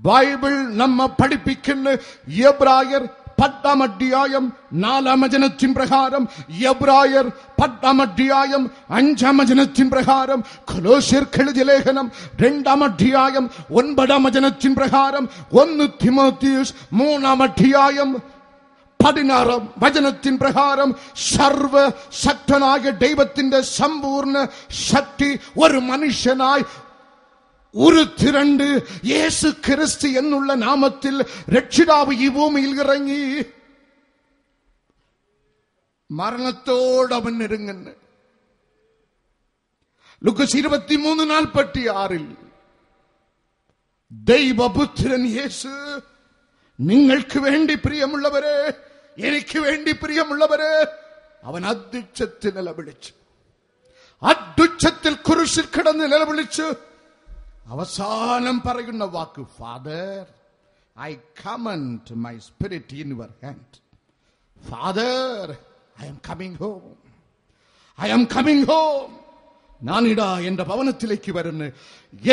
Bible നമ്മെ പഠിപ്പിക്കുന്ന എബ്രായർ 10-ാം അധ്യായം 4-ാം വചനത്തിൻ പ്രകാരം, എബ്രായർ 10-ാം അധ്യായം 5-ാം വചനത്തിൻ പ്രകാരം, കൊലോസ്യർക്ക് എഴുതിയ ലേഖനം 2-ാം അധ്യായം 9-ാം വചനത്തിൻ പ്രകാരം, 1 തിമോത്തിയോസ് 3-ാം അധ്യായം 16-ാം വചനത്തിൻ പ്രകാരം സർവശക്തനായ ദൈവത്തിന്റെ സമ്പൂർണ്ണ ശക്തി ഒരു മനുഷ്യനായി ഉരുത്തിരണ്ട് യേശു ക്രിസ്തു എന്നുള്ള നാമത്തിൽ രക്ഷിതാവ് ഈ ഭൂമിയിൽ ഇറങ്ങി മരണത്തോടവൻ നെരുങ്ങുന്നു. ലൂക്കോസ് 23:46 ദൈവപുത്രൻ യേശു നിങ്ങൾക്ക് വേണ്ടി പ്രിയമുള്ളവരെ, എനിക്ക് വേണ്ടി പ്രിയമുള്ളവരെ, അവൻ അത്യുച്ചത്തിൽ നിലവിളിച്ചു. അത്യുച്ചത്തിൽ കുരിശിൽ കിടന്ന് നിലവിളിച്ചു അവസാനം പറയുന്ന വാക്ക്, father, I commend my spirit in your hand. Father, I am coming home, I am coming home. ഞാനിടാ എന്റെ ഭവനത്തിലേക്ക് വരുന്നു,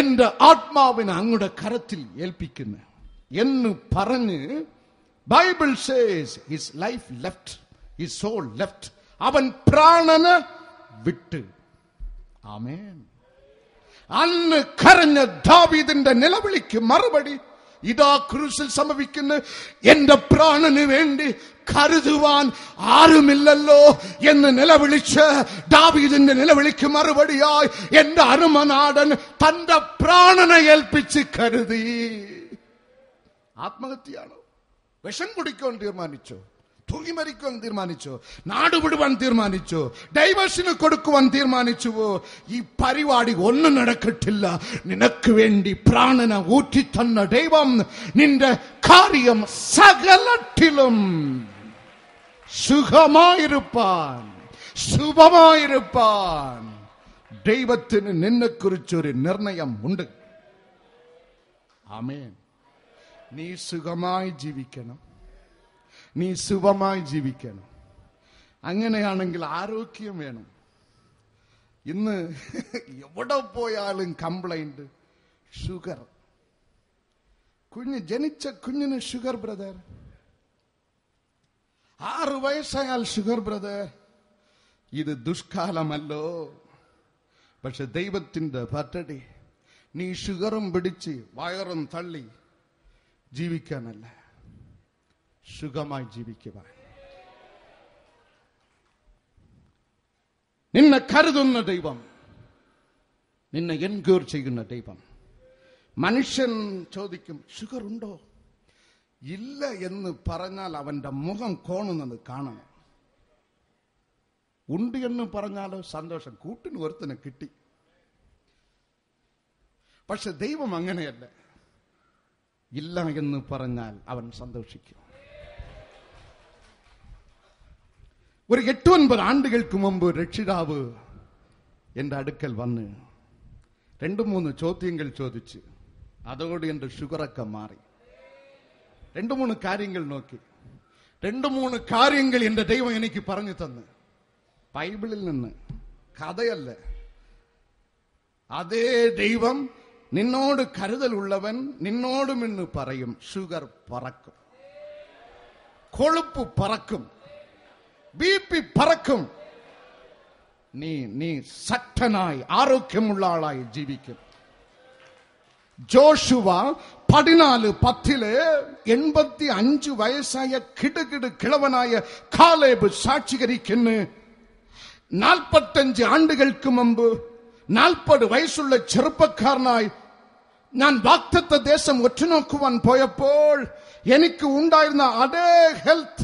എന്റെ ആത്മാവിനെ അങ്ങയുടെ കരത്തിൽ ഏൽപ്പിക്കുന്നു എന്ന് പറഞ്ഞ് Bible says his life left, his soul left. അവൻ പ്രാണന് വിട്ട്. ആമേൻ. അന്ന് കരഞ്ഞ ദാവീദിന്റെ നിലവിളിക്ക് മറുപടി ഇതാ ക്രൂശിൽ സംഭവിക്കുന്നു. എന്റെ പ്രാണന് വേണ്ടി കരുതുവാൻ ആരുമില്ലല്ലോ എന്ന് നിലവിളിച്ച് ദാവീദിന്റെ നിലവിളിക്ക് മറുപടിയായി എന്റെ അരുമനാടൻ തന്റെ പ്രാണനെ ഏൽപ്പിച്ച് കരുതി. ആത്മഹത്യയാണോ? വിഷം കുടിക്കാൻ തീരുമാനിച്ചോ? തൂങ്ങി മരിക്കുവാൻ തീരുമാനിച്ചോ? നാട് വിടുവാൻ തീരുമാനിച്ചോ? ഡൈവേഴ്സിന് കൊടുക്കുവാൻ തീരുമാനിച്ചുവോ? ഈ പരിപാടി ഒന്നും നടക്കട്ടില്ല. നിനക്ക് വേണ്ടി പ്രാണന ഊറ്റിത്തന്ന ദൈവം നിന്റെ കാര്യം സകലത്തിലും സുഖമായിരുപ്പാൻ, ശുഭമായിരുപ്പാൻ ദൈവത്തിന് നിന്നെക്കുറിച്ചൊരു നിർണയം ഉണ്ട്. ആമേൻ. നീ സുഖമായി ജീവിക്കണം, നീ ശുഭമായി ജീവിക്കണം. അങ്ങനെയാണെങ്കിൽ ആരോഗ്യം വേണം. ഇന്ന് എവിടെ പോയാലും കംപ്ലൈന്റ്, ഷുഗർ. ജനിച്ച കുഞ്ഞിന് ഷുഗർ ബ്രദർ, 6 വയസ്സായാൽ ഷുഗർ ബ്രദർ. ഇത് ദുഷ്കാലമല്ലോ. പക്ഷെ ദൈവത്തിന്റെ പദ്ധതി നീ ഷുഗറും പിടിച്ച് വയറും തള്ളി ജീവിക്കാനല്ല, സുഖമായി ജീവിക്കുവാൻ. നിന്നെ കരുതുന്ന ദൈവം, നിന്നെ എൻക്വയർ ചെയ്യുന്ന ദൈവം. മനുഷ്യൻ ചോദിക്കും, ഷുഗർ ഉണ്ടോ? ഇല്ല എന്ന് പറഞ്ഞാൽ അവന്റെ മുഖം കോണുന്നത് കാണണം. ഉണ്ട് എന്ന് പറഞ്ഞാലോ സന്തോഷം, കൂട്ടിന് ഒരുത്തനെ കിട്ടി. പക്ഷെ ദൈവം അങ്ങനെയല്ല. ഇല്ല എന്ന് പറഞ്ഞാൽ അവൻ സന്തോഷിക്കും. ഒരു 8-9 ആണ്ടുകൾക്ക് മുമ്പ് രക്ഷിതാവ് എന്റെ അടുക്കൽ വന്ന് 2-3 ചോദ്യങ്ങൾ ചോദിച്ച് അതോടെ എന്റെ ഷുഗറൊക്കെ മാറി. 2-3 കാര്യങ്ങൾ നോക്കി, 2-3 കാര്യങ്ങൾ എന്റെ ദൈവം എനിക്ക് പറഞ്ഞു തന്നു. ബൈബിളിൽ നിന്ന്, കഥയല്ല. അതേ ദൈവം നിന്നോട് കരുതലുള്ളവൻ നിന്നോടും എന്ന് പറയും. ഷുഗർ പറക്കും, കൊഴുപ്പ് പറക്കും, ബിപി പറക്കും. നീ ശക്തനായി ആരോഗ്യമുള്ള ആളായി ജീവിക്കും. ജോഷുവ 14:10 85 വയസ്സായ കിടുകിട് കിളവനായ കാലേബ് സാക്ഷീകരിക്കുന്നു. 45 ആണ്ടുകൾക്ക് മുമ്പ് 40 വയസ്സുള്ള ചെറുപ്പക്കാരനായി ഞാൻ വാഗ്ദത്ത ദേശം ഒറ്റുനോക്കുവാൻ പോയപ്പോൾ എനിക്ക് ഉണ്ടായിരുന്ന അതേ ഹെൽത്ത്,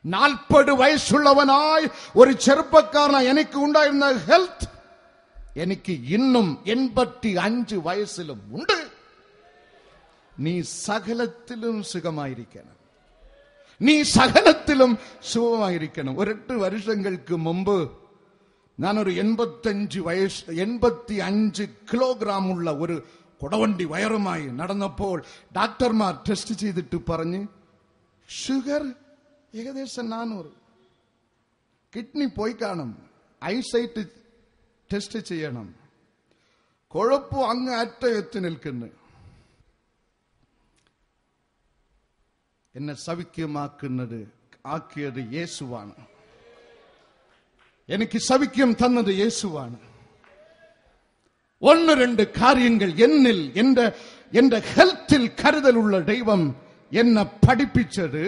40 വയസ്സുള്ളവനായി ഒരു ചെറുപ്പക്കാരനായി എനിക്ക് ഉണ്ടായിരുന്ന ഹെൽത്ത് എനിക്ക് ഇന്നും 85 വയസ്സിലും ഉണ്ട്. നീ സകലത്തിലും സുഖമായിരിക്കണം, നീ സകലത്തിലും സുഖമായിരിക്കണം. 8 വർഷങ്ങൾക്ക് മുമ്പ് ഞാനൊരു 85 കിലോഗ്രാം ഉള്ള ഒരു കുടവണ്ടി വയറുമായി നടന്നപ്പോൾ ഡോക്ടർമാർ ടെസ്റ്റ് ചെയ്തിട്ട് പറഞ്ഞ് ഷുഗർ ഏകദേശം 400, കിഡ്നി പോയി കാണും, ഐസൈറ്റ് ടെസ്റ്റ് ചെയ്യണം, കൊഴുപ്പ് അങ്ങ് അറ്റ എത്തി നിൽക്കുന്നു. എന്നെ ആക്കിയത് യേശുവാണ്. എനിക്ക് സൗഖ്യം തന്നത് യേശുവാണ്. ഒന്ന് രണ്ട് കാര്യങ്ങൾ എന്നിൽ എന്റെ ഹെൽത്തിൽ കരുതലുള്ള ദൈവം എന്നെ പഠിപ്പിച്ചത്.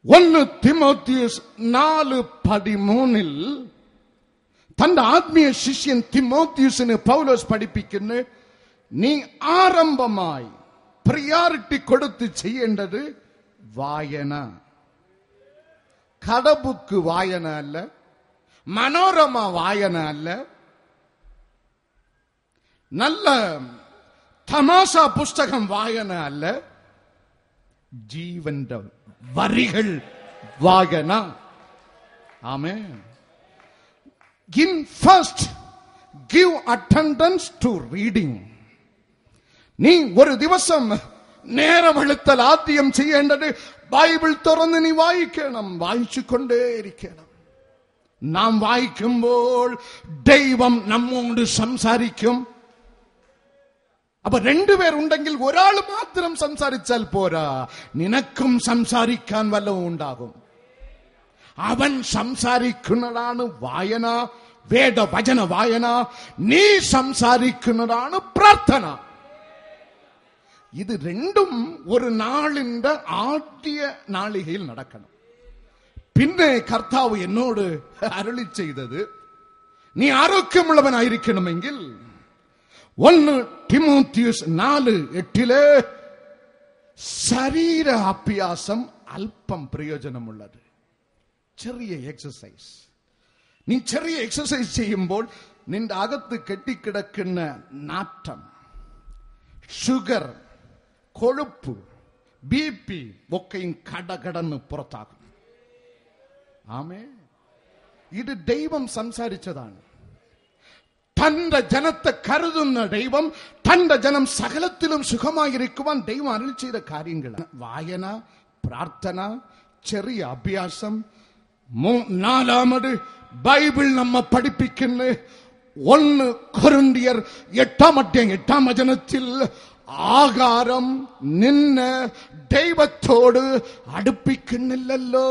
ഒന്ന് തിമോത്തിയസ് 4:13 തന്റെ ആത്മീയ ശിഷ്യൻ തിമോത്തിയസിന് പൗലോസ് പഠിപ്പിക്കുന്നു, നീ ആരംഭമായി പ്രിയോറിറ്റി കൊടുത്ത് ചെയ്യേണ്ടത് വായന. കടബുക്ക് വായന അല്ല, മനോരമ വായന അല്ല, നല്ല തമാശ പുസ്തകം വായന അല്ല, ജീവന്റെ വരികൾ വായന. ആമേൻ. First give attendance to reading. നീ ഒരു ദിവസം നേരം വെളുത്താൽ ആദ്യം ചെയ്യേണ്ടത് ബൈബിൾ തുറന്ന് നീ വായിക്കണം, വായിച്ചുകൊണ്ടേയിരിക്കണം. നാം വായിക്കുമ്പോൾ ദൈവം നമ്മോട് സംസാരിക്കും. അപ്പൊ രണ്ടുപേരുണ്ടെങ്കിൽ ഒരാൾ മാത്രം സംസാരിച്ചാൽ പോരാ, നിനക്കും സംസാരിക്കാൻ വല്ലതും ഉണ്ടാകും. അവൻ സംസാരിക്കുന്നതാണ് വായന, വേദവചന വായന. നീ സംസാരിക്കുന്നതാണ് പ്രാർത്ഥന. ഇത് രണ്ടും ഒരു നാളിന്റെ ആദ്യ നാളികയിൽ നടക്കണം. പിന്നെ കർത്താവ് എന്നോട് അരുളി ചെയ്തത്, നീ ആരോഗ്യമുള്ളവനായിരിക്കണമെങ്കിൽ 1 തിമോത്തിയസ് 4:8 ശരീര അഭ്യാസം അല്പം പ്രയോജനമുള്ളത്. ചെറിയ എക്സസൈസ്. നീ ചെറിയ എക്സസൈസ് ചെയ്യുമ്പോൾ നിന്റെ അകത്ത് കെട്ടിക്കിടക്കുന്ന നാറ്റം, ഷുഗർ, കൊഴുപ്പ്, BP ഒക്കെയും കടകടന്ന് പുറത്താകും. ആമേൻ. ഇത് ദൈവം സംസാരിച്ചതാണ്. തന്റെ ജനത്തെ കരുതുന്ന ദൈവം, തന്റെ ജനം സകലത്തിലും സുഖമായിരിക്കുവാൻ ദൈവം അരുളി ചെയ്ത കാര്യങ്ങൾ വായന, പ്രാർത്ഥന, ചെറിയ അഭ്യാസം. നാലാമത് ബൈബിൾ നമ്മെ പഠിപ്പിക്കുന്ന 1 കൊരിന്ത്യർ 8-ാം വചനത്തിൽ ആഹാരം നിന്നെ ദൈവത്തോട് അടുപ്പിക്കുന്നില്ലല്ലോ.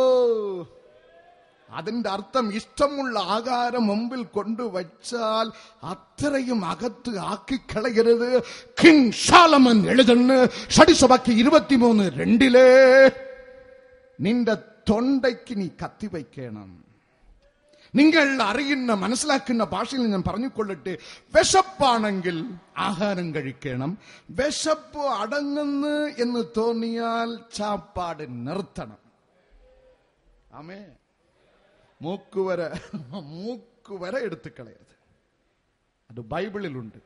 അതിന്റെ അർത്ഥം ഇഷ്ടമുള്ള ആഹാരം മുമ്പിൽ കൊണ്ടുവച്ചാൽ അത്രയും അകത്ത് ആക്കിക്കളയരുത്. കിങ് ശാലമൻ എഴുതുന്നു ഷഡിസഭയ്ക്ക് 23:2 നിന്റെ തൊണ്ടയ്ക്ക് നീ കത്തിവയ്ക്കണം. നിങ്ങൾ അറിയുന്ന മനസ്സിലാക്കുന്ന ഭാഷയിൽ ഞാൻ പറഞ്ഞുകൊള്ളട്ടെ. വിശപ്പാണെങ്കിൽ ആഹാരം കഴിക്കണം. വിശപ്പ് അടങ്ങുന്നു എന്ന് തോന്നിയാൽ ചാപ്പാട് നിർത്തണം. ആമേ. മൂക്കുവര എടുത്തു കളയരുത്. അത് ബൈബിളിലുണ്ട്.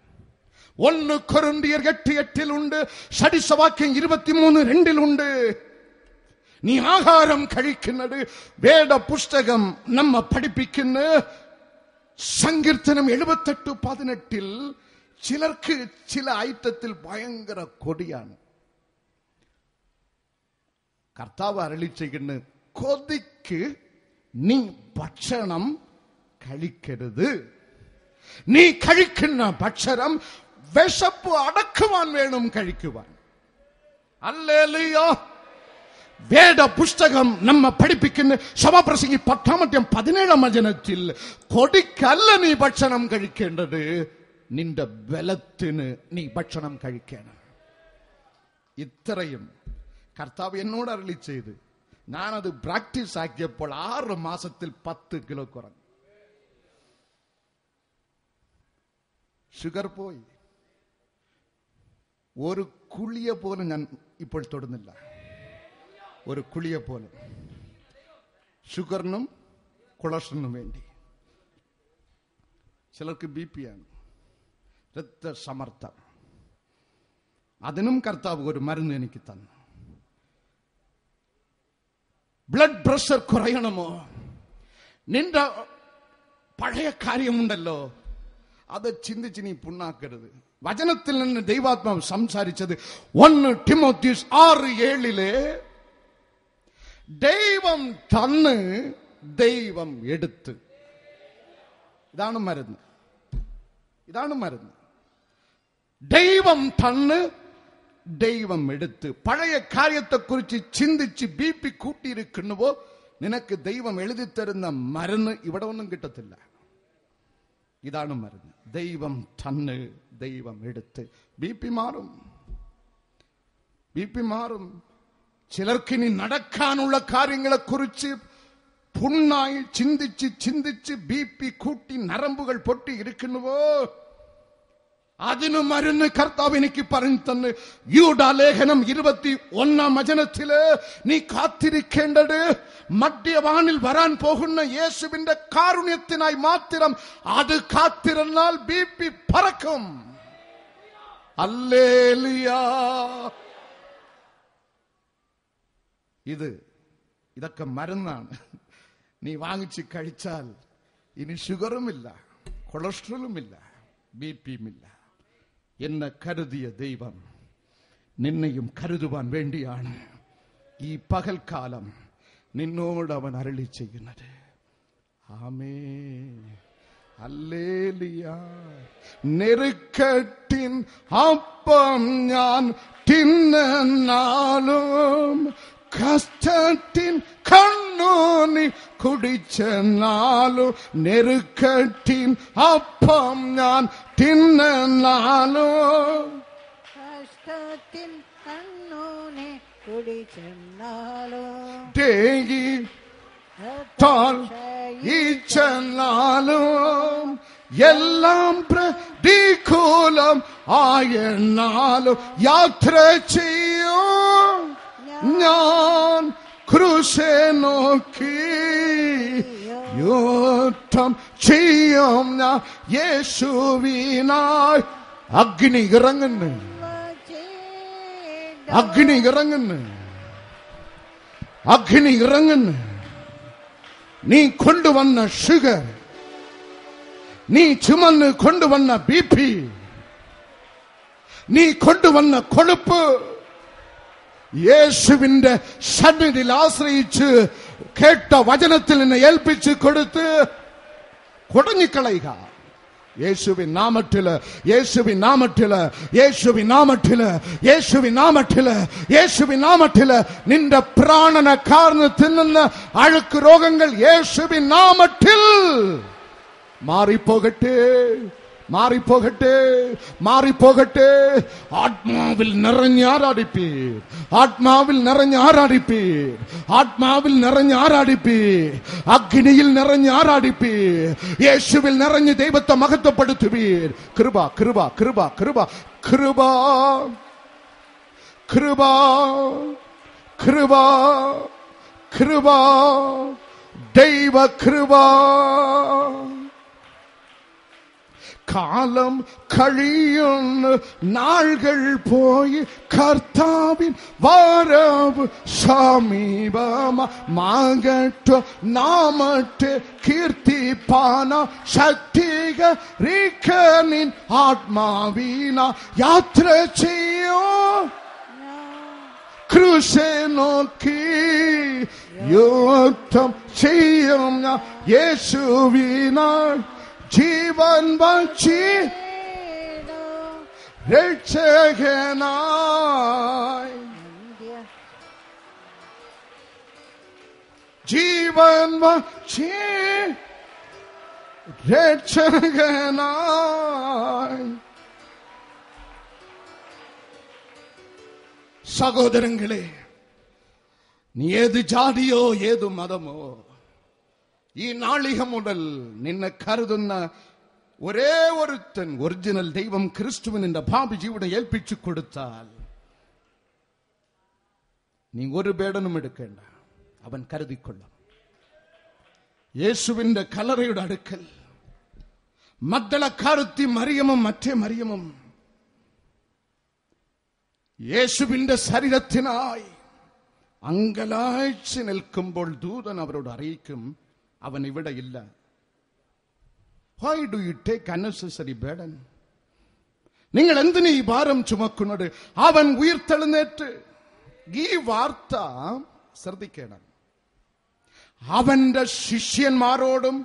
1 കൊരിന്ത്യർ 8:8 ഷഡിസവാക്യം 23:2 നീ ആഹാരം കഴിക്കുന്നത് വേദപുസ്തകം നമ്മെ പഠിപ്പിക്കുന്ന സങ്കീർത്തനം 78:18 ചിലർക്ക് ചില ഐറ്റത്തിൽ ഭയങ്കര കൊതിയാണ്. കർത്താവ് അരുളി ചെയ്യുന്ന കൊതിക്ക് നീ ഭക്ഷണം കഴിക്കരുത്. നീ കഴിക്കുന്ന ഭക്ഷണം വിശപ്പ് അടക്കുവാൻ വേണം കഴിക്കുവാൻ. ഹല്ലേലൂയ. വേദപുസ്തകം നമ്മെ പഠിപ്പിക്കുന്ന സഭാപ്രസംഗി 10-ാം വചനത്തിൽ കൊടിക്കല്ല നീ ഭക്ഷണം കഴിക്കേണ്ടത്, നിന്റെ ബലത്തിന് നീ ഭക്ഷണം കഴിക്കണം. ഇത്രയും കർത്താവ് എന്നോട് അരുളി ചെയ്ത് ഞാനത് പ്രാക്ടീസ് ആക്കിയപ്പോൾ 6 മാസത്തിൽ 10 കിലോ കുറഞ്ഞു. ഷുഗർ പോയി. ഒരു കുളിയ പോലും ഞാൻ ഇപ്പോൾ തൊടുന്നില്ല. ഒരു കുളിയ പോലും. ഷുഗറിനും കൊളസ്ട്രോളിനും വേണ്ടി. ചിലർക്ക് BP ആണ്, രക്തസമ്മർദ്ദം. അതിനും കർത്താവ് ഒരു മരുന്ന് എനിക്ക് തന്നു. ബ്ലഡ് പ്രഷർ കുറയണമോ? നിന്റെ പഴയ കാര്യമുണ്ടല്ലോ, അത് ചിന്തിച്ച് നീ പുണ്ണാക്കരുത്. വചനത്തിൽ നിന്ന് ദൈവാത്മാവ് സംസാരിച്ചത് 1 തിമോത്തിയസ് 6:7 ദൈവം തന്ന് ദൈവം എടുത്ത്. ഇതാണ് മരുന്ന്. ഇതാണ് മരുന്ന്. ദൈവം തന്ന് ദൈവം എടുത്ത് പഴയ കാര്യത്തെ കുറിച്ച് ചിന്തിച്ച് BP കൂട്ടിയിരിക്കുന്നുവോ നിനക്ക് ദൈവം എഴുതി തരുന്ന മരുന്ന് ഇവിടെ ഒന്നും കിട്ടത്തില്ല. ഇതാണ് മരുന്ന്. ദൈവം തന്ന് ദൈവം എടുത്ത് BP മാറും. ചിലർക്കിനി നടക്കാനുള്ള കാര്യങ്ങളെ കുറിച്ച് പുണ്ണായി ചിന്തിച്ച് BP കൂട്ടി നരമ്പുകൾ പൊട്ടി ഇരിക്കുന്നുവോ അതിനു മരുന്ന് കർത്താവ് എനിക്ക് പറഞ്ഞു തന്ന്. യൂദാലേഖനം 21 വചനത്തില് നീ കാത്തിരിക്കേണ്ടത് മധ്യവാനിൽ വരാൻ പോകുന്ന യേശുവിന്റെ കാരുണ്യത്തിനായി മാത്രം. അത് കാത്തിരുന്നാൽ BP പറക്കും. ഹല്ലേലൂയ. ഇതൊക്കെ മരുന്നാണ്. നീ വാങ്ങിച്ച് കഴിച്ചാൽ ഇനി ഷുഗറുമില്ല, കൊളസ്ട്രോളുമില്ല, BPയുമില്ല. എന്നെ കരുതിയ ദൈവം നിന്നെയും കരുതുവാൻ വേണ്ടിയാണ് ഈ പകൽക്കാലം നിന്നോട് അവൻ അരുളി ചെയ്യുന്നത്. ആമേൻ. ഹല്ലേലൂയ. നെരുക്കത്തിൻ അപ്പം ഞാൻ തിന്നാലും കഷ്ടത്തിൻ കണ്ണൂനി കുടിച്ചെന്നാലും നെരുക്കത്തിൻ അപ്പം ഞാൻ തിന്നാലും കഷ്ടത്തിൻ കണ്ണൂനി കുടിച്ചെന്നാലും ചെന്നാലും എല്ലാം പ്രതികൂലം ആയെന്നാലും യാത്ര ചെയ്യും ഞാൻ ക്രൂശെ നോക്കി യുദ്ധം ചെയ്യും ഞാൻ യേശുവിനായി. അഗ്നി ഇറങ്ങുന്നു, അഗ്നി ഇറങ്ങുന്നു. നീ കൊണ്ടുവന്ന ഷുഗർ, നീ ചുമന്ന് കൊണ്ടുവന്ന BP, നീ കൊണ്ടുവന്ന കൊഴുപ്പ് യേശുവിന്റെ സന്നിധിയിൽ ആശ്രയിച്ച് കേട്ട വചനത്തിൽ നിന്നെ ഏൽപ്പിച്ച് കൊടുത്ത് കുടഞ്ഞിക്കളയുക. യേശുവിൻ നാമത്തില്, യേശുവിൻ നാമത്തില്, യേശുവിൻ നാമത്തില്, യേശുവിൻ നാമത്തില്, യേശുവിൻ നാമത്തില് നിന്റെ പ്രാണനെ കാർന്ന് തിന്നുന്ന അഴുക്ക് രോഗങ്ങൾ യേശുവിൻ നാമത്തിൽ മാറിപ്പോകട്ടെ, മാറിപ്പോകട്ടെ, മാറിപ്പോകട്ടെ. ആത്മാവിൽ നിറഞ്ഞ് ആരാധിപ്പീർ, ആത്മാവിൽ നിറഞ്ഞ് ആരാധിപ്പീർ, ആത്മാവിൽ നിറഞ്ഞ് ആരാധിപ്പീർ, അഗ്നിയിൽ നിറഞ്ഞ് ആരാധിപ്പീർ, യേശുവിൽ നിറഞ്ഞ് ദൈവത്തെ മഹത്വപ്പെടുത്തുവീർ. കൃപ കൃപ കൃപ കൃപ കൃപ കൃപ കൃപ കൃപ ദൈവ കൃപ. കാലം കഴിയുന്ന നാളുകൾ പോയി കർത്താവിൻ വരവ് സമീപമാകട്ടെ. നാമത്തെ കീർത്തിപ്പാന ശക്തികരിക്കനിൻ ആത്മാവിന യാത്ര ചെയ്യോ ക്രൂശെ നോക്കി യുദ്ധം ചെയ്യും ഞാൻ യേശുവിനായി. ജീവൻ വച്ചി രക്ഷകനായി, ജീവൻ വച്ചി രക്ഷകനായി. സഹോദരങ്ങളെ, നീ ഏത് ജാതിയോ ഏത് മതമോ, ഈ നാളികം മുതൽ നിന്നെ കരുതുന്ന ഒരേ ഒരുത്തൻ ഒറിജിനൽ ദൈവം ക്രിസ്തുവിന്റെ ഭാവി ജീവിതം ഏൽപ്പിച്ചു കൊടുത്താൽ നീ ഒരു പേടനും എടുക്കേണ്ട, അവൻ കരുതിക്കൊള്ളും. യേശുവിന്റെ കല്ലറയുടെ അടുക്കൽ മഗ്ദലക്കാരത്തി മറിയമും മറ്റേ മറിയമും യേശുവിന്റെ ശരീരത്തിനായി അങ്കലാഴ്ച നിൽക്കുമ്പോൾ ദൂതൻ അവരോട് അറിയിക്കും, അവൻ ഇവിടെ ഇല്ല. Why do you take unnecessary burden? നിങ്ങൾ എന്തിനു ഈ ഭാരം ചുമക്കുന്നത്? അവൻ ഉയർത്തെഴുന്നേറ്റ്. ഈ വാർത്ത ശ്രദ്ധിക്കണം. അവന്റെ ശിഷ്യന്മാരോടും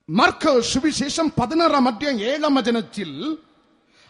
മാർക്കോസ് സുവിശേഷം 16-ാം അധ്യായം 7-ാം വചനത്തിൽ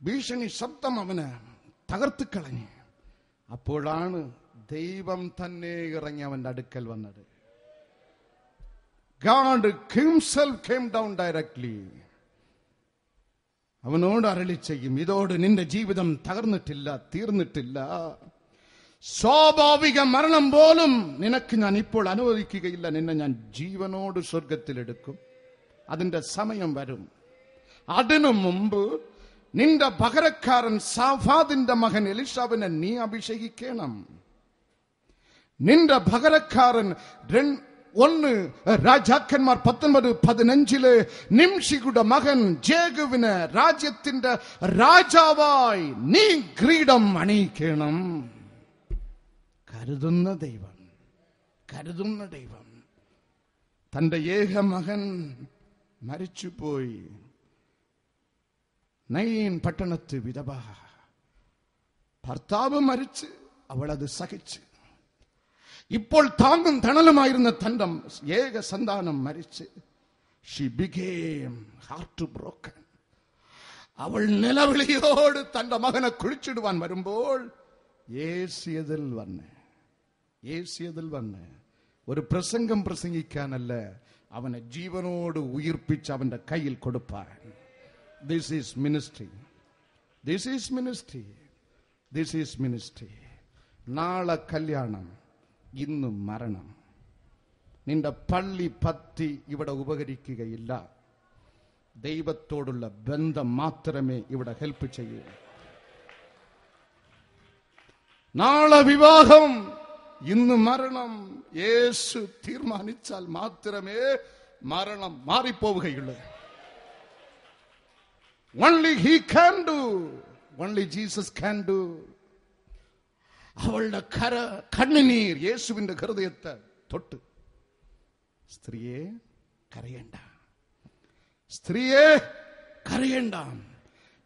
ഭീഷണി ശബ്ദം അവന് തകർത്ത് കളഞ്ഞു. അപ്പോഴാണ് ദൈവം തന്നെ ഇറങ്ങി അവന്റെ അടുക്കൽ വന്നത്. God himself came down directly. അവനോട് അരുളി ചെയ്യും, ഇതോട് നിന്റെ ജീവിതം തകർന്നിട്ടില്ല, തീർന്നിട്ടില്ല. സ്വാഭാവിക മരണം പോലും നിനക്ക് ഞാൻ ഇപ്പോൾ അനുവദിക്കുകയില്ല. നിന്നെ ഞാൻ ജീവനോട് സ്വർഗത്തിലെടുക്കും. അതിന്റെ സമയം വരും. അതിനു മുമ്പ് നിന്റെ പകരക്കാരൻ സാഫാദിന്റെ മകൻ എലിശാവിനെ നീ അഭിഷേകിക്കണം. നിന്റെ പകരക്കാരൻ 1 രാജാക്കന്മാർ 19:15 നിംഷിയുടെ മകൻ ജേഗുവിന് രാജ്യത്തിന്റെ രാജാവായി നീ കിരീടം അണിയിക്കണം. കരുതുന്ന ദൈവം തന്റെ ഏക മകൻ മരിച്ചുപോയി. നയീൻ പട്ടണത്ത് വിധവ, ഭർത്താവ് മരിച്ച് അവളത് സഹിച്ച്. ഇപ്പോൾ താങ്ങും തണലുമായിരുന്ന തന്റെ ഏക സന്താനം മരിച്ച്. She became heartbroken. അവൾ നിലവിളിയോട് തന്റെ മകനെ കുഴിച്ചിടുവാൻ വരുമ്പോൾ ഏസിയതിൽ വന്ന് ഒരു പ്രസംഗം പ്രസംഗിക്കാനല്ല, അവനെ ജീവനോട് ഉയിർപ്പിച്ച് അവന്റെ കയ്യിൽ കൊടുപ്പാൻ. This is ministry. നാളെ കല്യാണം, ഇന്ന് മരണം. നിന്റെ പള്ളി പത്തി ഇവിടെ ഉപകരിക്കുകയില്ല. ദൈവത്തോടുള്ള ബന്ധം മാത്രമേ ഇവിടെ ഹെൽപ്പ് ചെയ്യൂ. നാളെ വിവാഹം, ഇന്ന് മരണം. യേശു തീരുമാനിച്ചാൽ മാത്രമേ മരണം മാറിപ്പോവുകയുള്ളൂ. Only he can do. Only Jesus can do. അവളുടെ കണ്ണുനീർ യേശുവിന്റെ ഹൃദയത്തെ തൊട്ട്. സ്ത്രീയെ കരയേണ്ട,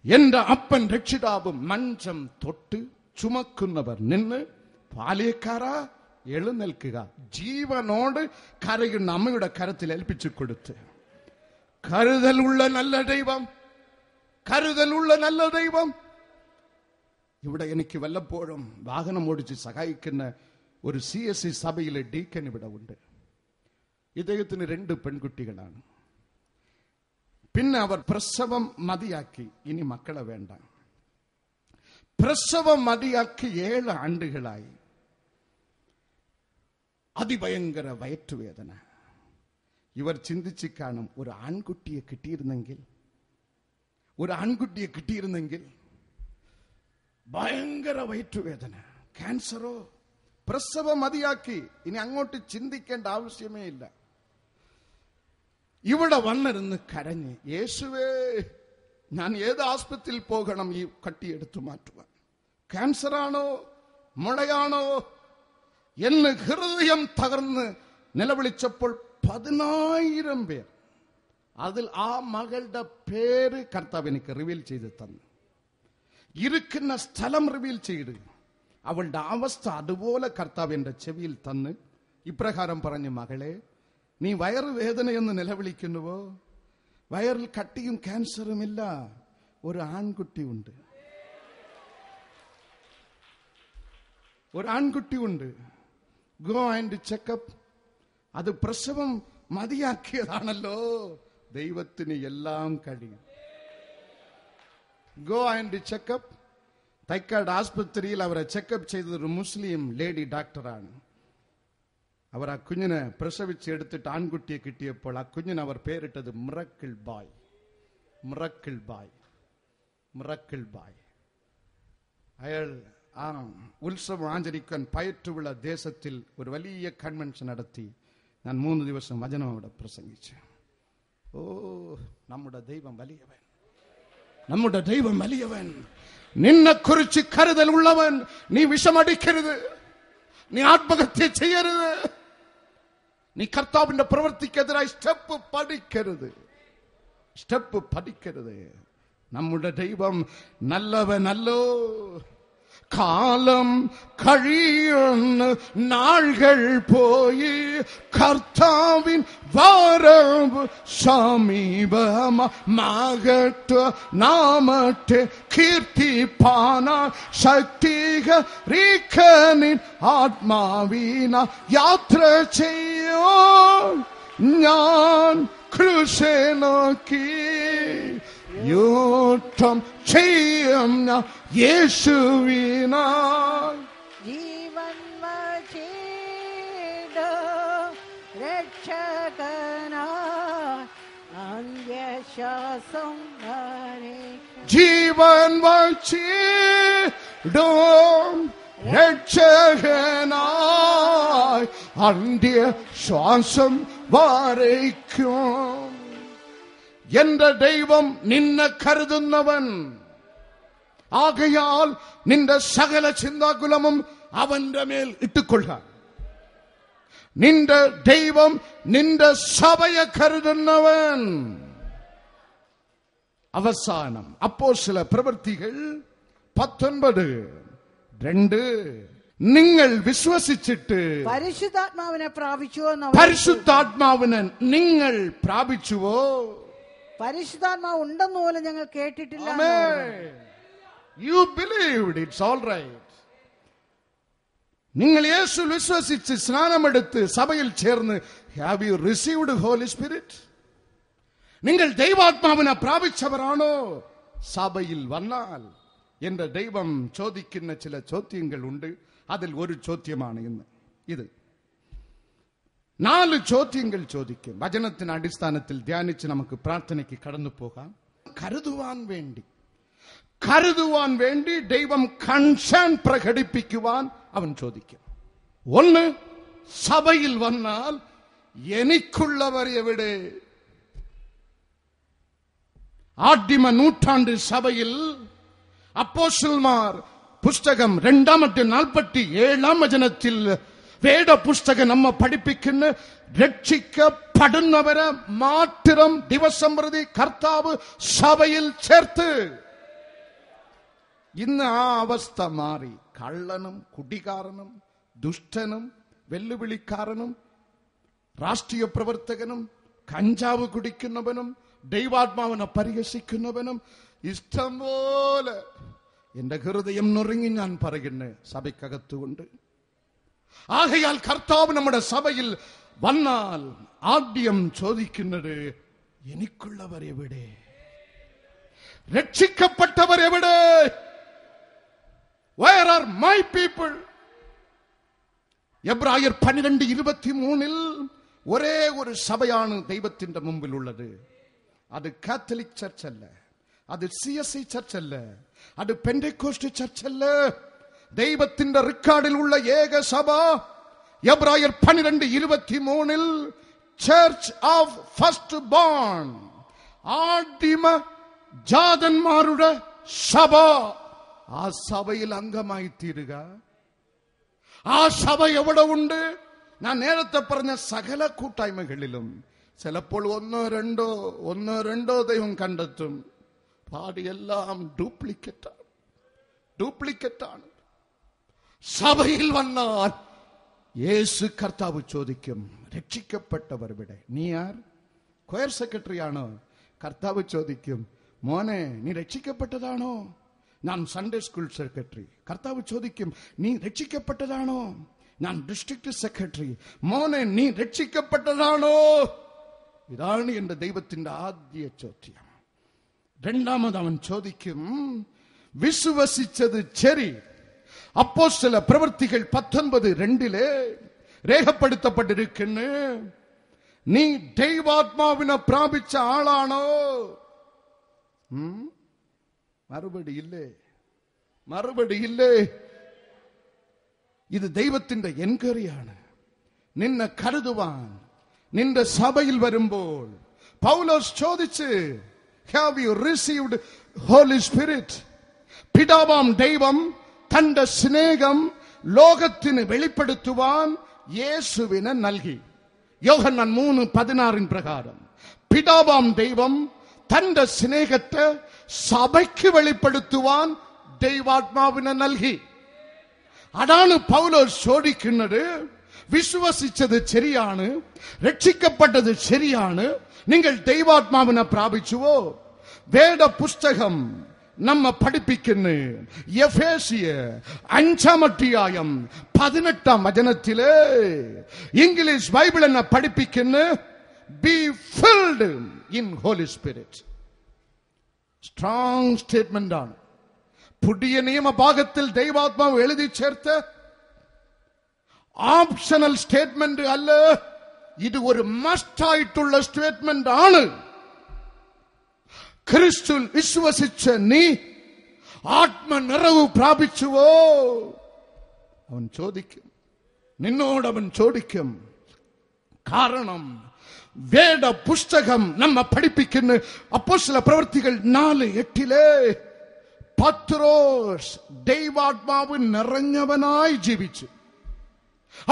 എന്റെ അപ്പൻ രക്ഷിതാവും മഞ്ചം തൊട്ട് ചുമക്കുന്നവർ നിന്ന് പാലിയക്കാരാ എഴുന്നേൽക്കുക. ജീവനോട് കരയുന്ന അമ്മയുടെ കരത്തിൽ ഏൽപ്പിച്ചു കൊടുത്ത്. കരുതലുള്ള നല്ല ദൈവം. ഇവിടെ എനിക്ക് വല്ലപ്പോഴും വാഹനം ഓടിച്ച് സഹായിക്കുന്ന ഒരു CSC സഭയിലെ ഡീക്കൻ ഇവിടെ ഉണ്ട്. ഇദ്ദേഹത്തിന് 2 പെൺകുട്ടികളാണ്. പിന്നെ അവർ പ്രസവം മതിയാക്കി, ഇനി മക്കളെ വേണ്ട. പ്രസവം മതിയാക്കി 7 ആണ്ടുകളായി. അതിഭയങ്കര വയറ്റുവേദന. ഇവർ ചിന്തിച്ചു കാണും, ഒരു ആൺകുട്ടിയെ കിട്ടിയിരുന്നെങ്കിൽ ഭയങ്കര വയറ്റുവേദന, ക്യാൻസറോ. പ്രസവം മതിയാക്കി, ഇനി അങ്ങോട്ട് ചിന്തിക്കേണ്ട ആവശ്യമേ ഇല്ല. ഇവിടെ വന്നിരുന്ന് കരഞ്ഞ്, യേശുവേ, ഞാൻ ഏത് ആസ്പത്രിയിൽ പോകണം ഈ കട്ടിയെടുത്തു മാറ്റുവാൻ? ക്യാൻസറാണോ മുളയാണോ എന്ന് ഹൃദയം തകർന്ന് നിലവിളിച്ചപ്പോൾ 10,000 പേർ, അതിൽ ആ മകളുടെ പേര് കർത്താവ് എനിക്ക് റിവീൽ ചെയ്ത് തന്നു. ഇരിക്കുന്ന സ്ഥലം റിവീൽ ചെയ്ത് അവളുടെ അവസ്ഥ അതുപോലെ കർത്താവ് എന്റെ ചെവിയിൽ തന്ന് ഇപ്രകാരം പറഞ്ഞു, മകളെ, നീ വയറുവേദനയെന്ന് നിലവിളിക്കുന്നുവോ? വയറിൽ കട്ടിയും ക്യാൻസറും ഇല്ല, ഒരു ആൺകുട്ടിയുണ്ട്. Go and checkup. അത് പ്രസവം മതിയാക്കിയതാണല്ലോ. ദൈവത്തിന് എല്ലാം കഴിയും. Go and checkup. തൈക്കാട് ആസ്പത്രിയിൽ അവരെ ചെക്കപ്പ് ചെയ്തത് ഒരു മുസ്ലിം ലേഡി ഡോക്ടറാണ്. അവർ ആ കുഞ്ഞിനെ പ്രസവിച്ചെടുത്തിട്ട് ആൺകുട്ടിയെ കിട്ടിയപ്പോൾ ആ കുഞ്ഞിന് അവർ പേരിട്ടത് മിറക്കിൾ ബായ്. അയാൾ ആ ഉത്സവം ആചരിക്കാൻ പയറ്റുള്ള ദേശത്തിൽ ഒരു വലിയ കൺവെൻഷൻ നടത്തി. ഞാൻ 3 ദിവസം വചനം അവിടെ പ്രസംഗിച്ചു. നമ്മുടെ ദൈവം വലിയവൻ. നിന്നെ കുറിച്ച് കരുതൽ ഉള്ളവൻ. നീ വിഷമടിക്കരുത്, നീ ആത്മഹത്യ ചെയ്യരുത്, നീ കർത്താവിന്റെ പ്രവൃത്തിക്കെതിരായി സ്റ്റെപ്പ് പഠിക്കരുത്. നമ്മുടെ ദൈവം നല്ലവനല്ലോ. കാലം കഴിയുന്ന നാളുകൾ പോയി കർത്താവിൻ വരവ് സമീപമാകട്ടെ. നാമത്തെ കീർത്തിപ്പാന ശക്തീകരിക്കനിൻ ആത്മാവിന യാത്ര ചെയ്യോ. ഞാൻ ക്രൂശെ നോക്കി യോട്ടം ചെയ്യും ഞാൻ യേശുവിനാൽ. ജീവൻ വചിടോ രക്ഷകനായി അന്ത്യശ്വാസം വരെ. ജീവൻ വച്ചിടോ രക്ഷകനായി അന്ത്യശ്വാസം വരയ്ക്കും. എന്റെ ദൈവം നിന്നെ കരുതുന്നവൻ. ആകയാൽ നിന്റെ സകല ചിന്താകുലമും അവന്റെ മേൽ ഇട്ടുകൊള്ളുക. നിന്റെ ദൈവം നിന്റെ സഭയെ കരുതുന്നവൻ. അവസാനം അപ്പോസ്തല പ്രവൃത്തികൾ 19:2 നിങ്ങൾ വിശ്വസിച്ചിട്ട് പരിശുദ്ധാത്മാവിനെ പ്രാപിച്ചുവോ? പരിശുദ്ധാത്മാവിനെ നിങ്ങൾ പ്രാപിച്ചുവോ? പരിശുദ്ധാത്മാവ് ഉണ്ടെന്ന് പോലും ഞങ്ങൾ കേട്ടിട്ടില്ല. You believed, it's all right. നിങ്ങൾ യേശു വിശ്വസിച്ച് സ്നാനമെടുത്ത് സഭയിൽ ചേർന്ന് have you received Holy Spirit? നിങ്ങൾ ദൈവാത്മാവിനെ പ്രാപിച്ചവരാണോ? സഭയിൽ വന്നാൽ എന്റെ ദൈവം ചോദിക്കുന്ന ചില ചോദ്യങ്ങൾ ഉണ്ട്. അതിൽ ഒരു ചോദ്യമാണ് ഇന്ന് ഇത്. 4 ചോദ്യങ്ങൾ ചോദിക്കും. വചനത്തിന് അടിസ്ഥാനത്തിൽ ധ്യാനിച്ച് നമുക്ക് പ്രാർത്ഥനയ്ക്ക് കടന്നു പോകാം. കരുതുവാൻ വേണ്ടി ദൈവം കൺസേൺ പ്രകടിപ്പിക്കുവാൻ അവൻ ചോദിക്കും. 1, സഭയിൽ വന്നാൽ എനിക്കുള്ളവർ എവിടെ? ആദിമ നൂറ്റാണ്ട് സഭയിൽ അപ്പോസ്തലന്മാർ പുസ്തകം 2:47 വചനത്തിൽ വേദപുസ്തകം നമ്മെ പഠിപ്പിക്കുന്ന രക്ഷിക്കപ്പെടുന്നവരെ മാത്രം ദിവസം പ്രതി കർത്താവ് സഭയിൽ ചേർത്ത്. ഇന്ന് ആ അവസ്ഥ മാറി. കള്ളനും കുടികാരനും ദുഷ്ടനും വെല്ലുവിളിക്കാരനും രാഷ്ട്രീയ പ്രവർത്തകനും കഞ്ചാവ് കുടിക്കുന്നവനും ദൈവാത്മാവിനെ പരിഹസിക്കുന്നവനും ഇഷ്ടം പോലെ എന്റെ ഹൃദയം നുറുങ്ങി ഞാൻ പറയുന്നു സഭയ്ക്കകത്തുകൊണ്ട്. ആകയാൽ കർത്താവ് നമ്മുടെ സഭയിൽ വന്നാൽ ആദ്യം ചോദിക്കുന്നത് എനിക്കുള്ളവർ എവിടെ? രക്ഷിക്കപ്പെട്ടവർ എവിടെ? Where are my people? എബ്രായർ 12:23 ഒരേ ഒരു സഭയാണ് ദൈവത്തിന്റെ മുമ്പിലുള്ളത്. അത് കാത്തലിക് ചർച്ച് അല്ല, അത് CSI ചർച്ച് അല്ല, അത് പെന്റെക്കോസ്റ്റ് ചർച്ച് അല്ല. ദൈവത്തിന്റെ റെക്കോർഡിലുള്ള ഏക സഭ എബ്രായർ 12:23 ചർച്ച് ഓഫ് ഫസ്റ്റ് ബോൺ, ആദിമ ജാതന്മാരുടെ സഭ. ആ സഭയിൽ അംഗമായി തീരുക. ആ സഭ എവിടെ ഉണ്ട്? ഞാൻ നേരത്തെ പറഞ്ഞ സകല കൂട്ടായ്മകളിലും ചിലപ്പോൾ ഒന്നോ രണ്ടോ ദൈവം കണ്ടെത്തും. പാടിയെല്ലാം ഡ്യൂപ്ലിക്കേറ്റാണ്. സഭയിൽ വന്നാൽ യേശു കർത്താവ് ചോദിക്കും രക്ഷിക്കപ്പെട്ടവർ ഇവിടെ? നീ ആർ? കൊയർ സെക്രട്ടറി ആണോ? കർത്താവ് ചോദിക്കും മോനെ നീ രക്ഷിക്കപ്പെട്ടതാണോ? ഞാൻ സൺഡേ സ്കൂൾ സെക്രട്ടറി. കർത്താവ് ചോദിക്കും നീ രക്ഷിക്കപ്പെട്ടതാണോ? ഞാൻ ഡിസ്ട്രിക്ട് സെക്രട്ടറി. മോനെ നീ രക്ഷിക്കപ്പെട്ടതാണോ? ഇതാണ് എന്റെ ദൈവത്തിന്റെ ആദ്യ ചോദ്യം. രണ്ടാമത് അവൻ ചോദിക്കും വിശ്വസിച്ചത് ശരി. അപ്പോസ്തല പ്രവൃത്തികൾ 19:2 രേഖപ്പെടുത്തപ്പെട്ടിരിക്കുന്നു. നീ ദൈവാത്മാവിനെ പ്രാപിച്ച ആളാണോ? മറുപടിയില്ലേ. ഇത് ദൈവത്തിന്റെ എൻക്വയറിയാണ്. നിന്നെ കരുതുവാൻ നിന്റെ സഭയിൽ വരുമ്പോൾ പൗലോസ് ചോദിച്ച് have you received Holy Spirit? പിതാവാം ദൈവം തന്റെ സ്നേഹം ലോകത്തിന് വെളിപ്പെടുത്തുവാൻ യേശുവിനെ നൽകി. യോഹന്നാൻ 3:16 പ്രകാരം പിതാവാം ദൈവം തന്റെ സ്നേഹത്തെ സഭയ്ക്ക് വെളിപ്പെടുത്തുവാൻ ദൈവാത്മാവിനെ നൽകി. അതാണ് പൗലോസ് ചോദിക്കുന്നത്. വിശ്വസിച്ചത് ശരിയാണ്, രക്ഷിക്കപ്പെട്ടത് ശരിയാണ്, നിങ്ങൾ ദൈവാത്മാവിനെ പ്രാപിച്ചുവോ? വേദ പുസ്തകം നമ്മ പഠിപ്പിക്കുന്നു. എഫേസിയർ 5:18 ഇംഗ്ലീഷ് ബൈബിൾ എന്നെ പഠിപ്പിക്കുന്നു. Be filled in holy spirit. Strong statement ആണ്. പുതിയ നിയമഭാഗത്തിൽ ദൈവാത്മാവ് എഴുതി ചേർത്ത് ഓപ്ഷണൽ സ്റ്റേറ്റ്മെന്റ് അല്ല, ഇത് ഒരു മസ്റ്റ് ആയിട്ടുള്ള സ്റ്റേറ്റ്മെന്റ് ആണ്. ക്രിസ്തു വിശ്വസിച്ച നീ ആത്മനിറവ് പ്രാപിച്ചുവോ? അവൻ ചോദിക്കും, നിന്നോടവൻ ചോദിക്കും. കാരണം വേദ പുസ്തകം നമ്മ പഠിപ്പിക്കുന്ന അപ്പോസ്തല പ്രവൃത്തികൾ 4:8 പത്രോസ് ദൈവാത്മാവ് നിറഞ്ഞവനായി ജീവിച്ചു.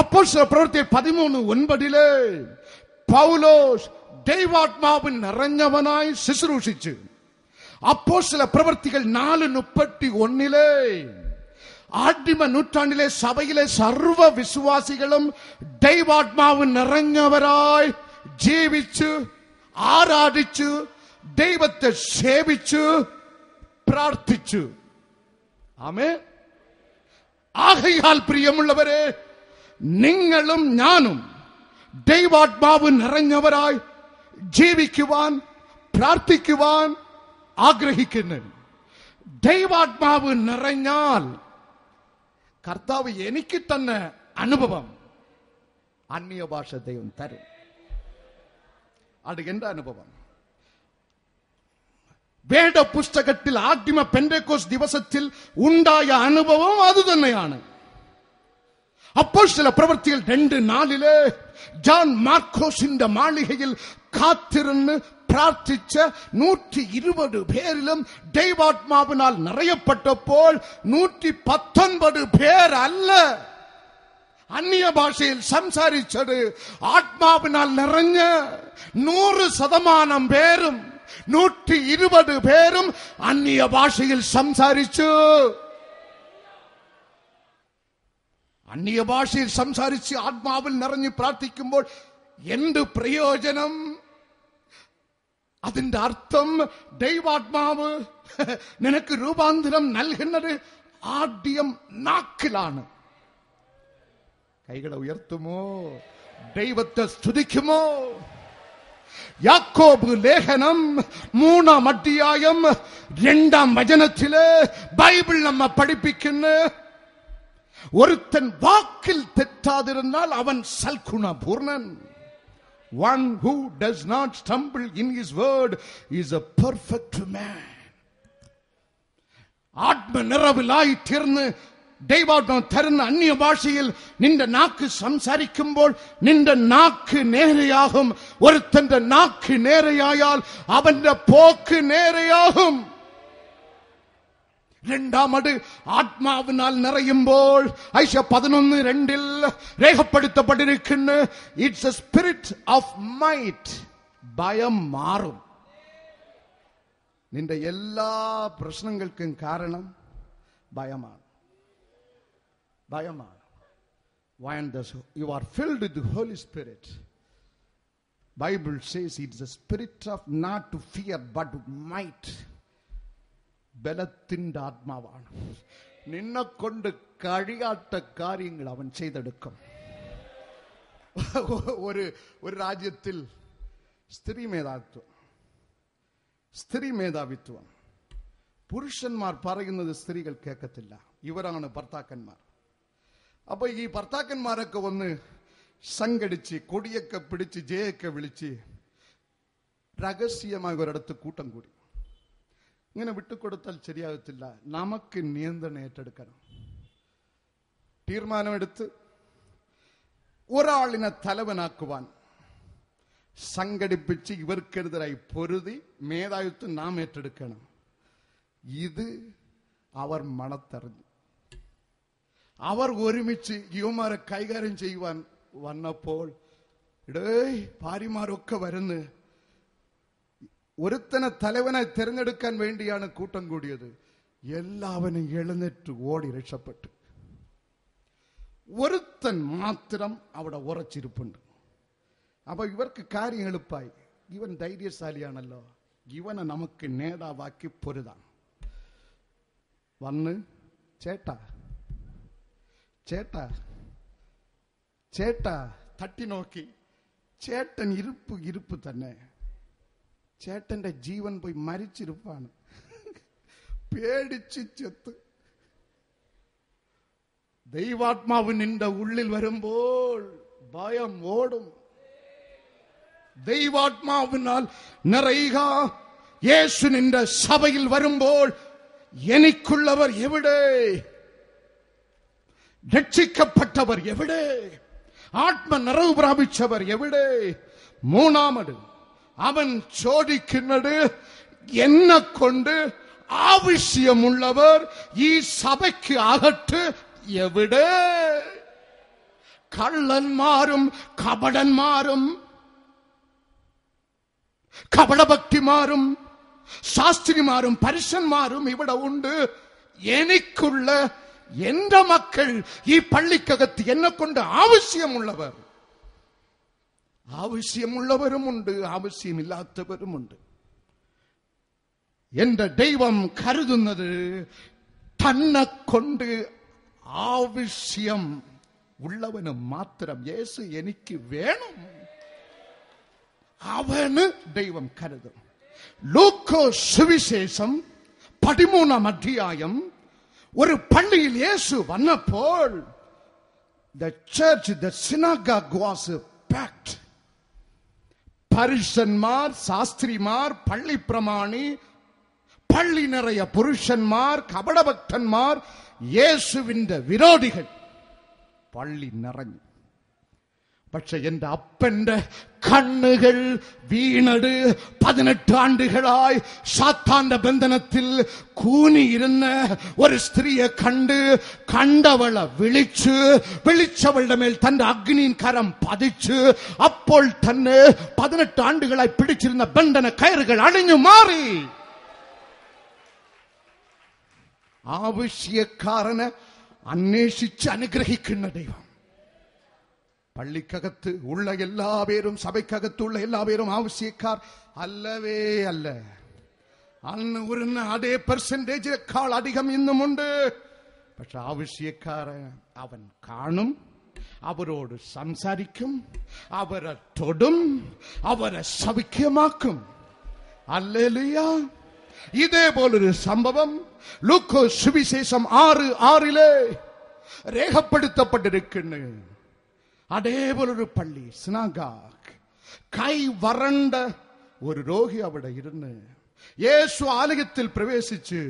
അപ്പോസ്തല പ്രവൃത്തി 13:9 പൗലോസ് ദൈവാത്മാവ് നിറഞ്ഞവനായി ശുശ്രൂഷിച്ചു. അപ്പോസ്തല പ്രവൃത്തികൾ 4:31 ആദിമ നൂറ്റാണ്ടിലെ സഭയിലെ സർവ്വ വിശ്വാസികളും ദൈവാത്മാവ് നിറഞ്ഞവരായി ജീവിച്ചു, ആരാധിച്ചു, ദൈവത്തെ സേവിച്ചു, പ്രാർത്ഥിച്ചു. ആമേൻ. ആകയാൽ പ്രിയമുള്ളവരെ, നിങ്ങളും ഞാനും ദൈവാത്മാവ് നിറഞ്ഞവരായി ജീവിക്കുവാൻ, പ്രാർത്ഥിക്കുവാൻ ആഗ്രഹിക്കുന്നു. ദൈവാത്മാവ് നിറഞ്ഞാൽ കർത്താവ് എനിക്ക് തന്നെ അനുഭവം അന്യഭാഷ ദൈവം തരും. അത് എന്റെ അനുഭവം. വേദ പുസ്തകത്തിൽ ആദിമ പെന്തക്കോസ്ത് ദിവസത്തിൽ ഉണ്ടായ അനുഭവം അതുതന്നെയാണ്. അപ്പോസ്തല പ്രവൃത്തികൾ 2:4 ജോൺ മാർക്കോസിന്റെ മാളികയിൽ കാത്തിരുന്ന് പ്രാർത്ഥിച്ച 120 പേരിലും ദൈവാത്മാവിനാൽ നിറയപ്പെട്ടപ്പോൾ 119 പേരല്ല അന്യഭാഷയിൽ സംസാരിച്ചത്. ആത്മാവിനാൽ നിറഞ്ഞ് 100% പേരും 120 പേരും അന്യഭാഷയിൽ സംസാരിച്ചു. അന്യഭാഷയിൽ സംസാരിച്ച് ആത്മാവിൽ നിറഞ്ഞ് പ്രാർത്ഥിക്കുമ്പോൾ എന്ത് പ്രയോജനം? അതിന്റെ അർത്ഥം ദൈവാത്മാവ് നിനക്ക് രൂപാന്തരം നൽകുന്നത് ആദ്യം നാക്കിലാണ്. കൈകളെ ഉയർത്തുമോ? ദൈവത്തെ സ്തുതിക്കുമോ? യാക്കോബ് ലേഖനം 3:2 ബൈബിൾ നമ്മ പഠിപ്പിക്കുന്നു. ഒരുത്തൻ വാക്കിൽ തെറ്റാതിരുന്നാൽ അവൻ സൽഗുണപൂർണൻ. One who does not stumble in his word is a perfect man. ആത്മനിറവിലായി തീർന്ന് ദൈവാത്മാവ് തരുന്ന അന്യഭാഷയിൽ നിന്റെ നാക്ക് സംസാരിക്കുമ്പോൾ നിന്റെ നാക്ക് നേരെയാകും. ഒരുത്തന്റെ നാക്ക് നേരെയായാൽ അവന്റെ പോക്ക് നേരെയാകും. രണ്ടാമത് ആത്മാവിനാൽ നിറയുമ്പോൾ 11:2 രേഖപ്പെടുത്തപ്പെട്ടിരിക്കുന്നു. It's a spirit of might. ഭയം മാറും. നിന്റെ എല്ലാ പ്രശ്നങ്ങൾക്കും കാരണം ഭയമാണ്. ഭയമാണ്. When you are filled with the Holy Spirit, Bible says it's a spirit of not to fear but might. ബലത്തിന്റെ ആത്മാവാണ്. നിന്നെ കൊണ്ട് കഴിയാത്ത കാര്യങ്ങൾ അവൻ ചെയ്തെടുക്കും. ഒരു രാജ്യത്തിൽ സ്ത്രീ മേധാവിത്വം. പുരുഷന്മാർ പറയുന്നത് സ്ത്രീകൾ കേൾക്കത്തില്ല. ഇവരാണ് ഭർത്താക്കന്മാർ. അപ്പൊ ഈ ഭർത്താക്കന്മാരൊക്കെ വന്ന് സംഘടിച്ച് കൊടിയൊക്കെ പിടിച്ച് ജയൊക്കെ വിളിച്ച് രഹസ്യമായി ഒരിടത്ത് കൂട്ടം കൂടി. ഇങ്ങനെ വിട്ടുകൊടുത്താൽ ശരിയാകത്തില്ല. നമുക്ക് നിയന്ത്രണം ഏറ്റെടുക്കണം. തീരുമാനമെടുത്ത് ഒരാളിനെ തലവനാക്കുവാൻ സംഘടിപ്പിച്ച് ഇവർക്കെതിരായി പൊരുതി മേധാവിത്വം നാം ഏറ്റെടുക്കണം. ഇത് അവർ മണത്തറിഞ്ഞു. അവർ ഒരുമിച്ച് യുവമാരെ കൈകാര്യം ചെയ്യുവാൻ വന്നപ്പോൾ ഭാര്യമാരൊക്കെ വരുന്നു. ഒരുത്തനെ തലവനായി തിരഞ്ഞെടുക്കാൻ വേണ്ടിയാണ് കൂട്ടം കൂടിയത്. എല്ലാവരും എഴുന്നേറ്റ് ഓടി രക്ഷപ്പെട്ടു. ഒരുത്തൻ മാത്രം അവിടെ ഉറച്ചിരിപ്പുണ്ട്. അപ്പൊ ഇവർക്ക് കാര്യം എളുപ്പമായി. ഇവൻ ധൈര്യശാലിയാണല്ലോ, ഇവനെ നമുക്ക് നേതാവാക്കി പൊരുതാം. വന്ന് ചേട്ടാ ചേട്ടാ ചേട്ടാ തട്ടി നോക്കി. ചേട്ടൻ ഇരുപ്പ് തന്നെ. ചേട്ടന്റെ ജീവൻ പോയി മരിച്ചിരിപ്പാണ്. പേടിച്ച് ചെത്ത്. ദൈവാത്മാവ് നിന്റെ ഉള്ളിൽ വരുമ്പോൾ ഭയം ഓടും. ദൈവാത്മാവിനാൽ നിറയുക. യേശു നിന്റെ സഭയിൽ വരുമ്പോൾ എനിക്കുള്ളവർ എവിടെ? രക്ഷിക്കപ്പെട്ടവർ എവിടെ? ആത്മനിറവ് പ്രാപിച്ചവർ എവിടെ? മൂന്നാമത് അവൻ ചോദിക്കുന്നത്, എന്നെ കൊണ്ട് ആവശ്യമുള്ളവർ ഈ സഭയ്ക്ക് അകത്ത് എവിടെ? കള്ളന്മാരും കപടന്മാരും കപടഭക്തിമാരും ശാസ്ത്രിമാരും പരുഷന്മാരും ഇവിടെ ഉണ്ട്. എനിക്കുള്ള എന്റെ മക്കൾ ഈ പള്ളിക്കകത്ത് എന്നെ കൊണ്ട് ആവശ്യമുള്ളവരുമുണ്ട്, ആവശ്യമില്ലാത്തവരുമുണ്ട്. എന്റെ ദൈവം കരുതുന്നത് തന്നെ കൊണ്ട് ആവശ്യം ഉള്ളവന് മാത്രം. യേശു എനിക്ക് വേണം, അവന് ദൈവം കരുതും. ലൂക്കോ സുവിശേഷം 13-ാം അധ്യായം. ഒരു പള്ളിയിൽ യേശു വന്നപ്പോൾ the church, the synagogue was packed. പരുഷന്മാർ, ശാസ്ത്രിമാർ, പള്ളിപ്രമാണി, പള്ളി നിറയ പുരുഷന്മാർ, കപടഭക്തന്മാർ, യേശുവിന്റെ വിരോധികൾ, പള്ളി നിറഞ്ഞു. പക്ഷെ എന്റെ അപ്പന്റെ കണ്ണുകൾ വീണത് 18 ആണ്ടുകളായി സാത്താന്റെ ബന്ധനത്തിൽ കൂനിയിരുന്ന് ഒരു സ്ത്രീയെ കണ്ടവളെ വിളിച്ചവളുടെ മേൽ തന്റെ അഗ്നിൻ കരം പതിച്ച് അപ്പോൾ തന്നെ 18 ആണ്ടുകളായി പിടിച്ചിരുന്ന ബന്ധന കയറുകൾ അണിഞ്ഞു മാറി. ആവശ്യക്കാരനെ അന്വേഷിച്ച് അനുഗ്രഹിക്കുന്ന ദൈവം. പള്ളിക്കകത്ത് ഉള്ള എല്ലാവരും, സഭയ്ക്കകത്തുള്ള എല്ലാവരും ആവശ്യക്കാർ അല്ലവേ അല്ല. അന്ന് ഉരുന്ന അതേ പെർസെന്റേജിനേക്കാൾ അധികം ഇന്നുമുണ്ട്. പക്ഷെ ആവശ്യക്കാരെ അവൻ കാണും, അവരോട് സംസാരിക്കും, അവരെ തൊടും, അവരെ സൗഖ്യമാക്കും. ഹല്ലേലൂയ. ഇതേപോലൊരു സംഭവം ലൂക്കോ സുവിശേഷം 6:6 രേഖപ്പെടുത്തപ്പെട്ടിരിക്കുന്നു. അതേപോലൊരു പള്ളി, സിനഗോഗ്. കൈ വരണ്ട ഒരു രോഗി അവിടെ ഇരുന്ന് യേശു ആലയത്തിൽ പ്രവേശിച്ച്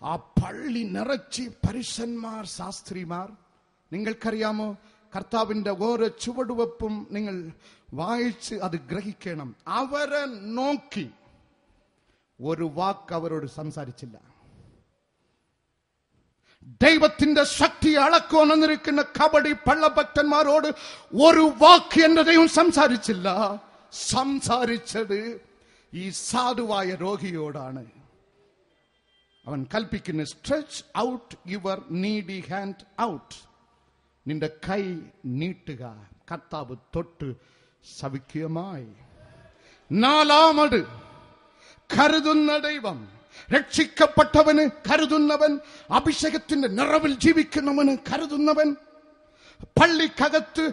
ആ പള്ളി നിറച്ച് പരുഷന്മാർ, ശാസ്ത്രിമാർ. നിങ്ങൾക്കറിയാമോ, കർത്താവിന്റെ ഓരോ ചുവടുവെപ്പും നിങ്ങൾ വായിച്ച് അത് ഗ്രഹിക്കണം. അവരെ നോക്കി ഒരു വാക്ക് അവരോട് സംസാരിച്ചില്ല. ദൈവത്തിന്റെ ശക്തി അളക്കുവന്നിരിക്കുന്ന കപടി പള്ളഭക്തന്മാരോട് ഒരു വാക്ക് എന്റെ ദൈവം സംസാരിച്ചില്ല. സംസാരിച്ചത് ഈ സാധുവായ രോഗിയോടാണ്. അവൻ കൽപ്പിക്കുന്നു, stretch out your needy hand out. നിന്റെ കൈ നീട്ടുക. കർത്താവ് തൊട്ട് സൗഖ്യമായി. നാലാമത് കരുതുന്ന ദൈവം. രക്ഷിക്കപ്പെട്ടവന് കരുതുന്നവൻ, അഭിഷേകത്തിന്റെ നിറവിൽ ജീവിക്കുന്നവന് കരുതുന്നവൻ, പള്ളിക്കകത്ത്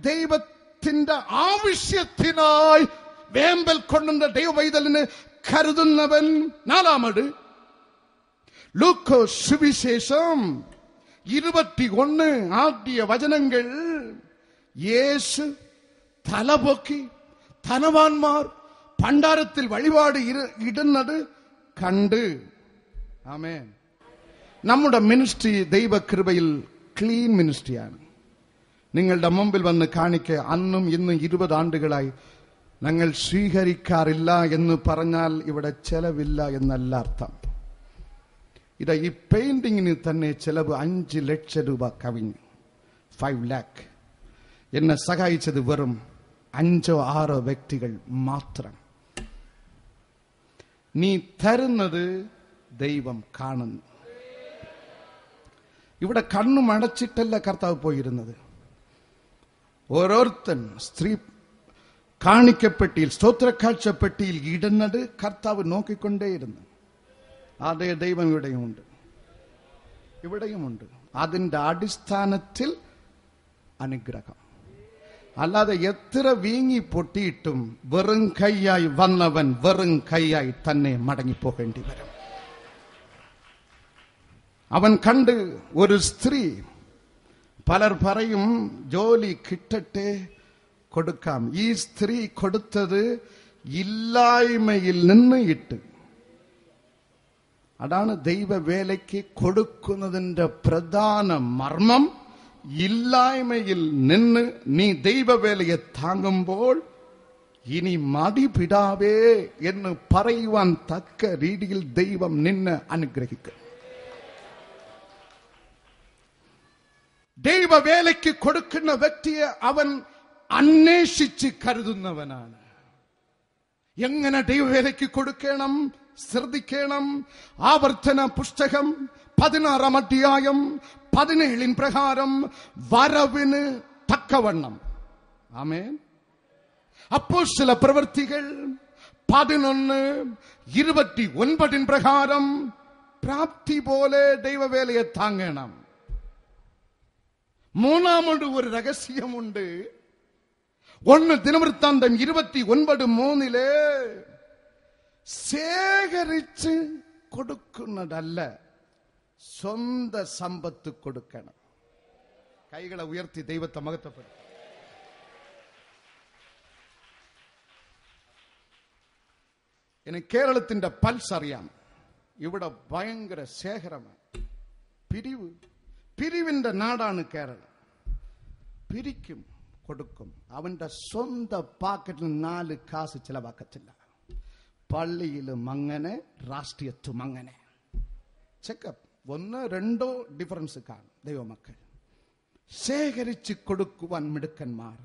ദൈവത്തിന്റെ ആവശ്യത്തിനായി വേമ്പൽ കൊണ്ടുന്ന ദൈവവൈതലിന് കരുതുന്നവൻ. നാലാമത് ലൂക്കോ സുവിശേഷം 21 ആദ്യ വചനങ്ങൾ. യേശു തലപൊക്കി ധനവാന്മാർ ഭണ്ഡാരത്തിൽ വഴിപാട് ഇടുന്നത് കണ്ട്. ആമേൻ. നമ്മുടെ മിനിസ്ട്രി ദൈവകൃപയിൽ ക്ലീൻ മിനിസ്ട്രിയാണ്. നിങ്ങളുടെ മുമ്പിൽ വന്ന് കാണിക്ക. അന്നും ഇന്നും 20 ആണ്ടുകളായി ഞങ്ങൾ സ്വീകരിക്കാറില്ല എന്ന് പറഞ്ഞാൽ ഇവിടെ ചെലവില്ല എന്നല്ല അർത്ഥം. ഇതാ ഈ പെയിന്റിങ്ങിന് തന്നെ ചെലവ് 5 ലക്ഷം രൂപ കവിഞ്ഞു. 5 lakh. എന്നെ സഹായിച്ചത് വെറും 5-6 വ്യക്തികൾ മാത്രം. നീ തരുന്നത് ദൈവം കാണുന്നു. ഇവിടെ കണ്ണും അടച്ചിട്ടല്ല കർത്താവ് പോയിരുന്നത്. ഓരോരുത്തൻ സ്ത്രീ കാണിക്കപ്പെട്ടിയിൽ സ്തോത്ര കാഴ്ചപ്പെട്ടിയിൽ ഇടുന്നത് കർത്താവ് നോക്കിക്കൊണ്ടേയിരുന്നു. അതേ ദൈവം ഇവിടെയുമുണ്ട്, ഇവിടെയുമുണ്ട്. അതിന്റെ അടിസ്ഥാനത്തിൽ അനുഗ്രഹം. അല്ലാതെ എത്ര വീങ്ങി പൊട്ടിയിട്ടും വെറും കൈയായി വന്നവൻ വെറും കൈയായി തന്നെ മടങ്ങിപ്പോകേണ്ടി വരും. അവൻ കണ്ട് ഒരു സ്ത്രീ, പലർ പറയും ജോലി കിട്ടട്ടെ കൊടുക്കാം. ഈ സ്ത്രീ കൊടുത്തത് ഇല്ലായ്മയിൽ നിന്ന് ഇട്ട്. അതാണ് ദൈവവേലയ്ക്ക് കൊടുക്കുന്നതിന്റെ പ്രധാന മർമ്മം. ഇല്ലായ്മയിൽ നിന്ന് നീ ദൈവവേലയെ താങ്ങുമ്പോൾ ഇനി മതി പിടാവേ എന്ന് പറയുവാൻ തക്ക രീതിയിൽ ദൈവം നിന്നെ അനുഗ്രഹിക്കും. ദൈവവേലയ്ക്ക് കൊടുക്കുന്ന വ്യക്തിയെ അവൻ അന്വേഷിച്ച് കരുതുന്നവനാണ്. എങ്ങനെ ദൈവവേലയ്ക്ക് കൊടുക്കണം ശ്രദ്ധിക്കണം. ആവർത്തന പുസ്തകം 16-ാം അധ്യായം 17 പ്രകാരം വരവിന് തക്കവണ്ണം. ആമേൻ. അപ്പോസ്തല പ്രവൃത്തികൾ 11:29 പ്രകാരം പ്രാപ്തി പോലെ ദൈവവേലയെ താങ്ങണം. മൂന്നാമത് ഒരു രഹസ്യമുണ്ട്. 1 ദിനവൃത്താന്തം 29:3 ശേഖരിച്ച് കൊടുക്കുന്നതല്ല, സ്വന്തം സമ്പത്ത് കൊടുക്കണം. കൈകളെ ഉയർത്തി ദൈവത്തെ മഹത്വപ്പെടും. ഇനി കേരളത്തിന്റെ പൾസ് അറിയാം. ഇവിടെ ഭയങ്കര ശേഖരമാണ്. പിരിവിന്റെ നാടാണ് കേരളം. പിരിക്കും, കൊടുക്കും. അവന്റെ സ്വന്തം പാക്കറ്റിൽ 4 കാശ് ചിലവാക്കത്തില്ല. പള്ളിയിലും അങ്ങനെ, രാഷ്ട്രീയത്തും അങ്ങനെ. ചെക്കപ്പ് 1-2 ഡിഫറൻസ് കാണും. ദൈവമക്കൾ ശേഖരിച്ച് കൊടുക്കുവാൻ മിടുക്കന്മാർ.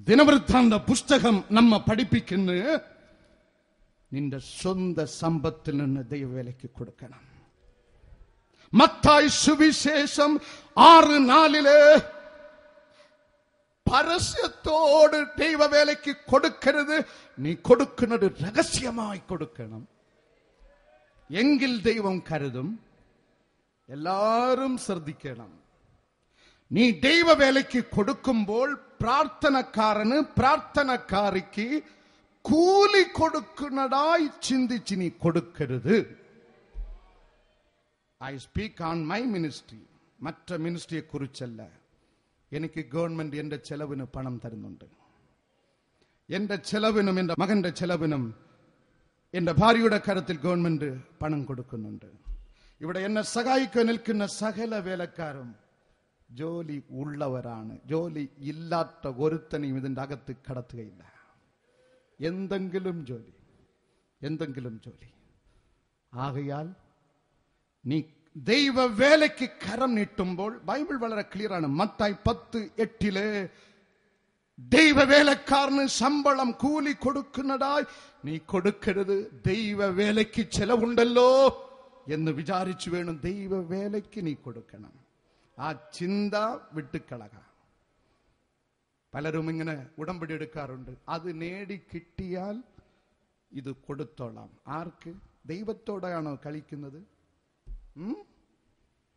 ദിനവൃത്താന്ത പുസ്തകം നമ്മ പഠിപ്പിക്കുന്നു, നിന്റെ സ്വന്തം സമ്പത്തിൽ നിന്ന് ദൈവവേലയ്ക്ക് കൊടുക്കണം. മത്തായി സുവിശേഷം 6:4 പരസ്യത്തോട് ദൈവവേലയ്ക്ക് കൊടുക്കരുത്, നീ കൊടുക്കുന്നത് രഹസ്യമായി കൊടുക്കണം. എങ്കിൽ ദൈവം കരുതും. എല്ലാവരും ശ്രദ്ധിക്കണം. നീ ദൈവവേലയ്ക്ക് കൊടുക്കുമ്പോൾ പ്രാർത്ഥനക്കാരന് പ്രാർത്ഥനക്കാരിക്ക് കൂലി കൊടുക്കുന്നതായി ചിന്തിച്ച് നീ കൊടുക്കരുത്. I speak on my ministry. മറ്റ മിനിസ്ട്രിയെ കുറിച്ചല്ല. എനിക്ക് ഗവൺമെന്റ് എന്റെ ചെലവിന് പണം തരുന്നുണ്ട്. എന്റെ ചെലവിനും എന്റെ മകന്റെ ചെലവിനും എന്റെ ഭാര്യയുടെ കാര്യത്തിൽ ഗവൺമെന്റ് പണം കൊടുക്കുന്നുണ്ട്. ഇവിടെ എന്നെ സഹായിക്കാൻ നിൽക്കുന്ന സകല വേലക്കാരും ജോലി ഉള്ളവരാണ്. ജോലി ഇല്ലാത്ത ഒരുത്തനെയും ഇതിന്റെ അകത്ത് കടത്തുകയില്ല. എന്തെങ്കിലും ജോലി. ആകയാൽ നീ ദൈവവേലയ്ക്ക് കരം നീട്ടുമ്പോൾ ബൈബിൾ വളരെ ക്ലിയർ ആണ്. മത്തായി 10:8 ദൈവവേലക്കാരന് ശമ്പളം കൂലി കൊടുക്കുന്നതായി നീ കൊടുക്കരുത്. ദൈവവേലയ്ക്ക് ചെലവുണ്ടല്ലോ എന്ന് വിചാരിച്ചു വേണം ദൈവവേലയ്ക്ക് നീ കൊടുക്കണം. ആ ചിന്ത വിട്ടുകളക. പലരും ഇങ്ങനെ ഉടമ്പടി എടുക്കാറുണ്ട്. അത് നേടി കിട്ടിയാൽ ഇത് കൊടുത്തോളാം. ആർക്ക്? ദൈവത്തോടെയാണോ കളിക്കുന്നത്?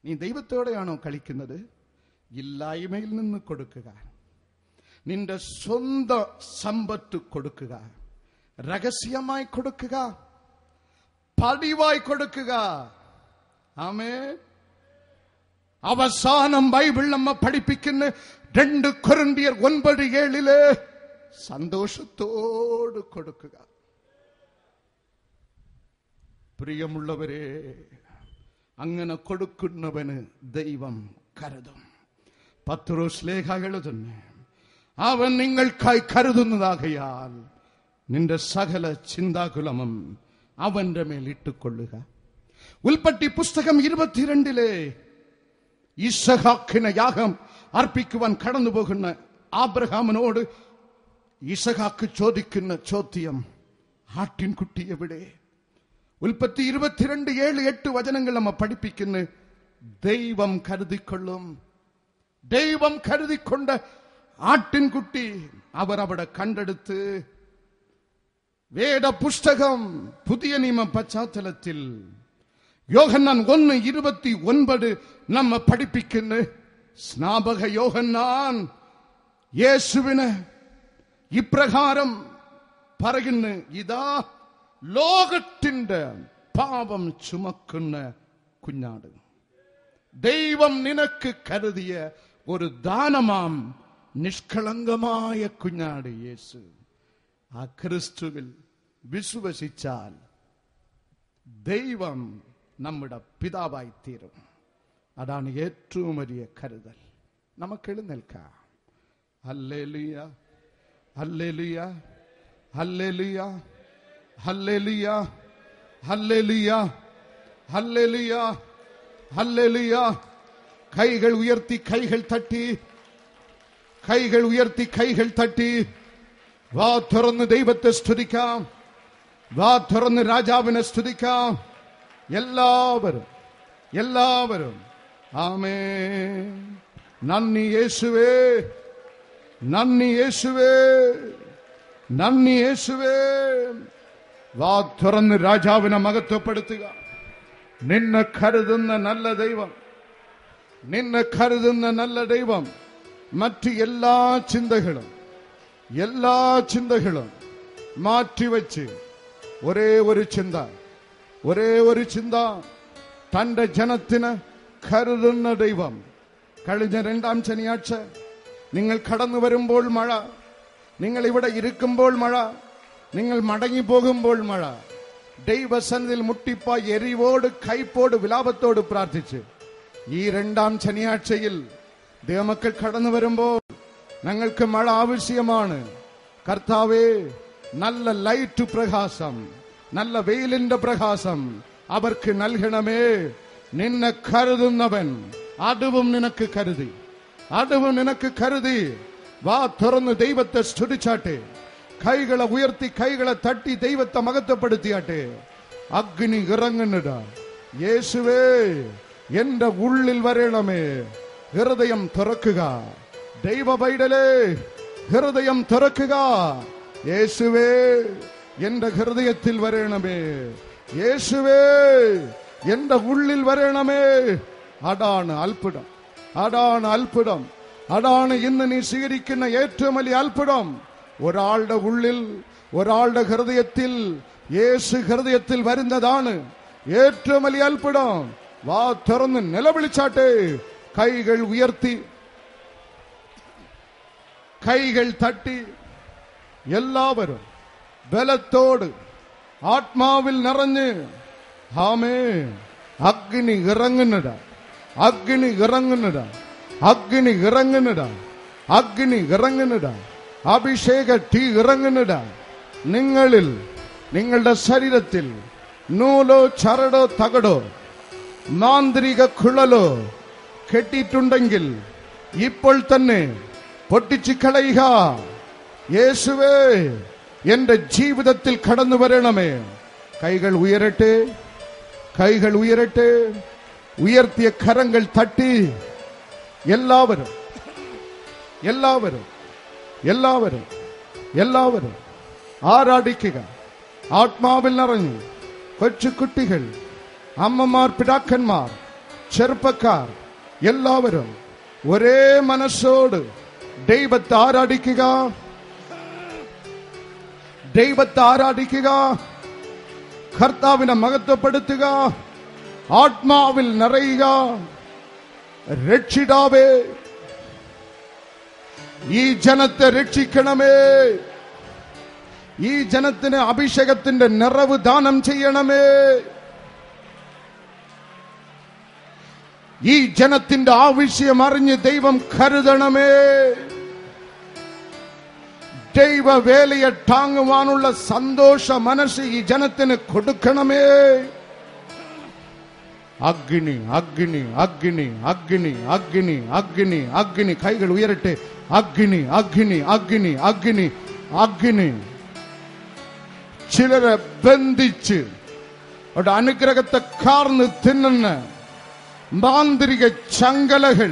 നീ ദൈവത്തോടെയാണോ കളിക്കുന്നത്? ഇല്ലായ്മയിൽ നിന്ന് കൊടുക്കുക. നിന്റെ സ്വന്തം സമ്പത്ത് കൊടുക്കുക. രഹസ്യമായി കൊടുക്കുക. പതിവായി കൊടുക്കുക. ആമേൻ. അവസാനം ബൈബിൾ നമ്മ പഠിപ്പിക്കുന്ന 2 കൊരിന്ത്യർ 9:7 സന്തോഷത്തോട് കൊടുക്കുക. പ്രിയമുള്ളവരെ, അങ്ങനെ കൊടുക്കുന്നവന് ദൈവം കരുതും. പത്രോസ് ലേഖ എഴുതുന്നു, അവൻ നിങ്ങൾക്കായി കരുതുന്നതാകയാൽ നിന്റെ സകല ചിന്താകുലമും അവന്റെ മേൽ ഇട്ടുകൊള്ളുക. ഉൽപ്പത്തി പുസ്തകം 22 ഇസഹാക്കിനെ യാഗം അർപ്പിക്കുവാൻ കടന്നു പോകുന്ന ആബ്രഹാമിനോട് ഇസഹാക്ക് ചോദിക്കുന്ന ചോദ്യം, ആട്ടിൻകുട്ടി എവിടെ? ഉൽപ്പത്തി 22:7-8 വചനങ്ങൾ നമ്മ പഠിപ്പിക്കുന്നു. ദൈവം കരുതിക്കൊള്ളും. ദൈവം കരുതിക്കൊണ്ട് ആട്ടിൻകുട്ടി അവർ അവിടെ കണ്ടെടുത്ത് വേദ പുസ്തകം പുതിയ നിയമ പശ്ചാത്തലത്തിൽ യോഹന്നാൻ 1:29 നമ്മെ പഠിപ്പിക്കുന്നു. സ്നാപക യോഹന്നാൻ യേശുവിന് ഇപ്രകാരം പറയുന്നു, ഇതാ ലോകത്തിന്റെ പാപം ചുമക്കുന്ന കുഞ്ഞാട്. ദൈവം നിനക്ക് കരുതിയ ഒരു ദാനമാം നിഷ്കളങ്കമായ കുഞ്ഞാട് യേശു. ആ ക്രിസ്തുവിൽ വിശ്വസിച്ചാൽ ദൈവം നമ്മുടെ പിതാവായി തീരും. അതാണ് ഏറ്റവും വലിയ കരുതൽ. നമുക്ക് എഴുന്നേൽക്കാം. ഹല്ലേലൂയ, ഹല്ലേലൂയ, ഹല്ലേലൂയ, ഹല്ലേലൂയ, ഹല്ലേലൂയ, ഹല്ലേലൂയ, ഹല്ലേലൂയ. കൈകൾ ഉയർത്തി, കൈകൾ തട്ടി, കൈകൾ ഉയർത്തി, കൈകൾ തട്ടി. വാ തുറന്ന് ദൈവത്തെ സ്തുതിക്കാം. വാ തുറന്ന് രാജാവിനെ സ്തുതിക്കാം. എല്ലാവരും എല്ലാവരും ആമേൻ. നന്ദി യേശുവേ, നന്ദി യേശുവേ, നന്ദി യേശുവേ. വാ തുറന്ന് രാജാവിനെ മഹത്വപ്പെടുത്തുക. നിന്നെ കരുതുന്ന നല്ല ദൈവം, നിന്നെ കരുതുന്ന നല്ല ദൈവം. മറ്റ് എല്ലാ ചിന്തകളും മാറ്റിവെച്ച് ഒരേ ഒരു ചിന്ത തന്റെ ജനത്തിന് കരുതുന്ന ദൈവം. കഴിഞ്ഞ 2-ാം ശനിയാഴ്ച നിങ്ങൾ കടന്നു വരുമ്പോൾ മഴ, നിങ്ങൾ ഇവിടെ ഇരിക്കുമ്പോൾ മഴ, നിങ്ങൾ മടങ്ങി പോകുമ്പോൾ മഴ. ദൈവസന്നിധിയിൽ മുട്ടിപ്പായി എരിവോട് കൈപ്പോട് വിലാപത്തോട് പ്രാർത്ഥിച്ച് ഈ 2-ാം ശനിയാഴ്ചയിൽ ദൈവമക്കൾ കടന്നു വരുമ്പോൾ ഞങ്ങൾക്ക് മഴ ആവശ്യമാണ്. കർത്താവേ, നല്ല ലൈറ്റ് പ്രകാശം, നല്ല വെയിലിന്റെ പ്രകാശം അവർക്ക് നൽകണമേ. നിന്നെ കരുതുന്നവൻ അടുവും നിനക്ക് കരുതി, അടുവും നിനക്ക് കരുതി. വാ തുറന്ന് ദൈവത്തെ സ്തുതിച്ചാട്ടെ. കൈകളെ ഉയർത്തി, കൈകളെ തട്ടി ദൈവത്തെ മഹത്വപ്പെടുത്തിയാട്ടെ. അഗ്നി ഇറങ്ങുന്നിട യേശുവേ, എന്റെ ഉള്ളിൽ വരണമേ. ഹൃദയം തുറക്കുക ദൈവ പൈതലേ, ഹൃദയം തുറക്കുക. യേശുവേ, എന്റെ ഹൃദയത്തിൽ വരണമേ. യേശുവേ, എന്റെ ഉള്ളിൽ വരണമേ. അതാണ് അത്ഭുതം, അതാണ് അത്ഭുതം, അതാണ് ഇന്ന് നീ സ്വീകരിക്കുന്ന ഏറ്റവും വലിയ അത്ഭുതം. ഒരാളുടെ ഉള്ളിൽ, ഒരാളുടെ ഹൃദയത്തിൽ, യേശു ഹൃദയത്തിൽ വരുന്നതാണ് ഏറ്റവും വലിയ അത്ഭുതം. വാ തുറന്ന് നിലവിളിച്ചാട്ടെ. കൈകൾ ഉയർത്തി, കൈകൾ തട്ടി, എല്ലാവരും ബലത്തോട് ആത്മാവിൽ നിറഞ്ഞ് ആമേ. അഗ്നി ഇറങ്ങുന്നതാ, അഗ്നി ഇറങ്ങുന്നതാ, അഗ്നി ഇറങ്ങുന്നതാ, അഗ്നി ഇറങ്ങുന്നതാ. അഭിഷേക തീ ഇറങ്ങുന്നതാ. നിങ്ങളിൽ, നിങ്ങളുടെ ശരീരത്തിൽ നൂലോ ചരടോ തകടോ മാന്ത്രിക കുഴലോ കെട്ടിയിട്ടുണ്ടെങ്കിൽ ഇപ്പോൾ തന്നെ പൊട്ടിച്ചു കളയുക. യേശുവേ, എന്റെ ജീവിതത്തിൽ കടന്നു വരണമേ. കൈകൾ ഉയരട്ടെ, കൈകൾ ഉയരട്ടെ. ഉയർത്തിയ കരങ്ങൾ തട്ടി എല്ലാവരും എല്ലാവരും എല്ലാവരും എല്ലാവരും ആരാധിക്കുക. ആത്മാവിൽ നിറഞ്ഞു കൊച്ചുകുട്ടികൾ, അമ്മമാർ, പിതാക്കന്മാർ, ചെറുപ്പക്കാർ എല്ലാവരും ഒരേ മനസ്സോട് ദൈവത്തെ ആരാധിക്കുക, ദൈവത്തെ ആരാധിക്കുക. കർത്താവിനെ മഹത്വപ്പെടുത്തുക. ആത്മാവിൽ നിറയുക. രക്ഷിതാവേ, ഈ ജനത്തെ രക്ഷിക്കണമേ. ഈ ജനത്തിന് അഭിഷേകത്തിന്റെ നിറവ് ദാനം ചെയ്യണമേ. ഈ ജനത്തിന്റെ ആവശ്യം അറിഞ്ഞ് ദൈവം കരുതണമേ. ദൈവവേലയെ താങ്ങുവാനുള്ള സന്തോഷ മനസ്സ് ഈ ജനത്തിന് കൊടുക്കണമേ. അഗ്നി അഗ്നി അഗ്നി അഗ്നി അഗ്നി അഗ്നി അഗ്നി. കൈകൾ ഉയരട്ടെ. അഗ്നി അഗ്നി അഗ്നി അഗ്നി അഗ്നി. ചിലരെ ബന്ധിച്ച് അവിടെ അനുഗ്രഹത്തെ കാർന്ന് തിന്നുന്ന മാന്ത്രിക ചങ്ങലകൾ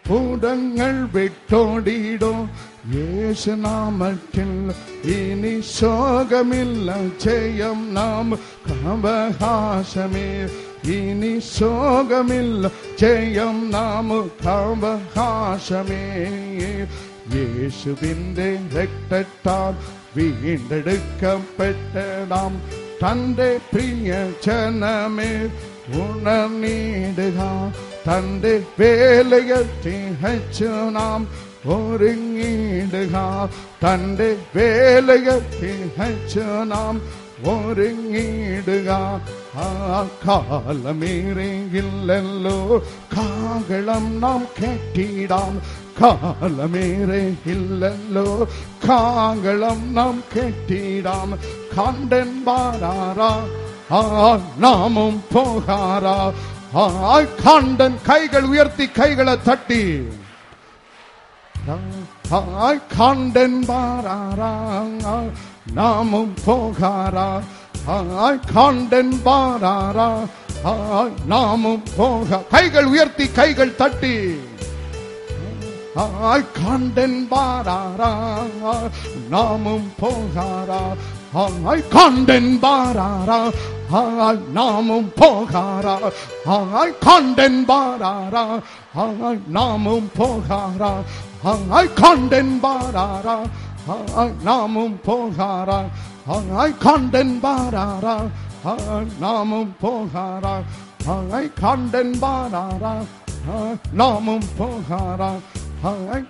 பூதங்கள் விட்டோடிடும் இயேசு நாமத்தில் இனி சோகமில்லை ஜெயம் நாம் அவகாசமே இனி சோகமில்லை ஜெயம் நாம் அவகாசமே இயேசுவிന്റെ രക്തത്താൽ വീണ്ടെടുക്കപ്പെട്ട നാം തന്റെ പ്രിയ ജനമേ ഉണർന്നിടുക തന്റെ വേലയിൽ തികച്ചു നാം ഒരുങ്ങിടുക തന്റെ വേലയിൽ തികച്ചു നാം ഒരുങ്ങിടുക ആ കാലമേറെയില്ലല്ലോ കാഹളം നാം കേട്ടിടാം കാലമേറെയില്ലല്ലോ കാഹളം നാം കേട്ടിടാം കണ്ടൻ വാരാറാ നാമും പോകാറാ കണ്ടൻ കൈകൾ ഉയർത്തി കൈകളെ തട്ടി കണ്ടൻ വാരാറാ നാമും പോകാറാ കണ്ടൻ വാരാറാ നാമും പോക കൈകൾ ഉയർത്തി കൈകൾ തട്ടി കണ്ടൻ വാരാറാ നാമും പോകാറാ കണ്ടൻ വാരാറാ നാമും പോകാറാ കണ്ടൻ വാരാറാ നാമും പോകാറാ കണ്ടൻ വാരാറാ നാമും പോകാറാ കണ്ടൻ വാരാറാ നാമും പോകാറാ കണ്ടൻ വാരാറാ നാമും പോകാറാ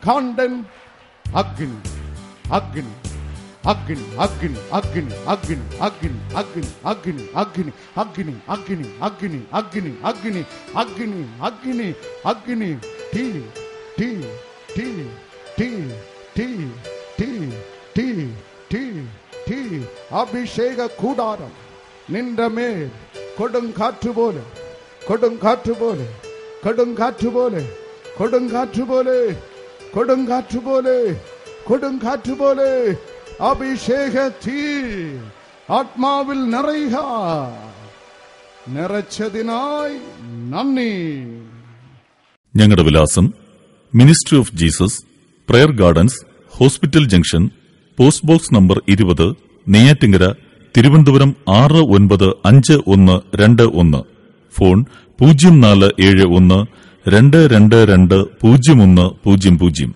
കണ്ടൻ അഗ്നി അഗ്നി അഗ്നി അഗ്നി അഗ്നി അഗ്നി അഗ്നി അഗ്നി അഗ്നി അഗ്നി അഗ്നി അഗ്നി അഗ്നി അഗ്നി അഗ്നി അഗ്നി അഗ്നി തീ തീ തീ തീ തീ തീ തീ തീ തീ അഭിഷേക കൂടാരം നിന്റെ മേൽ കൊടുങ്കാറ്റ് പോലെ കൊടുങ്കാറ്റ് പോലെ കൊടുങ്കാറ്റ് പോലെ കൊടുങ്കാറ്റ് പോലെ കൊടുങ്കാറ്റ് പോലെ കൊടുങ്കാറ്റ് പോലെ അഭിഷേക തീ ആത്മാവിൽ നിറയുക നിറച്ചതിനായി നന്ദി. ഞങ്ങളുടെ വിലാസം: Ministry of Jesus, Prayer Gardens, Hospital Junction, post box number 20, Neyyattinkara, Thiruvananthapuram 695121. Phone 0471 222 0100.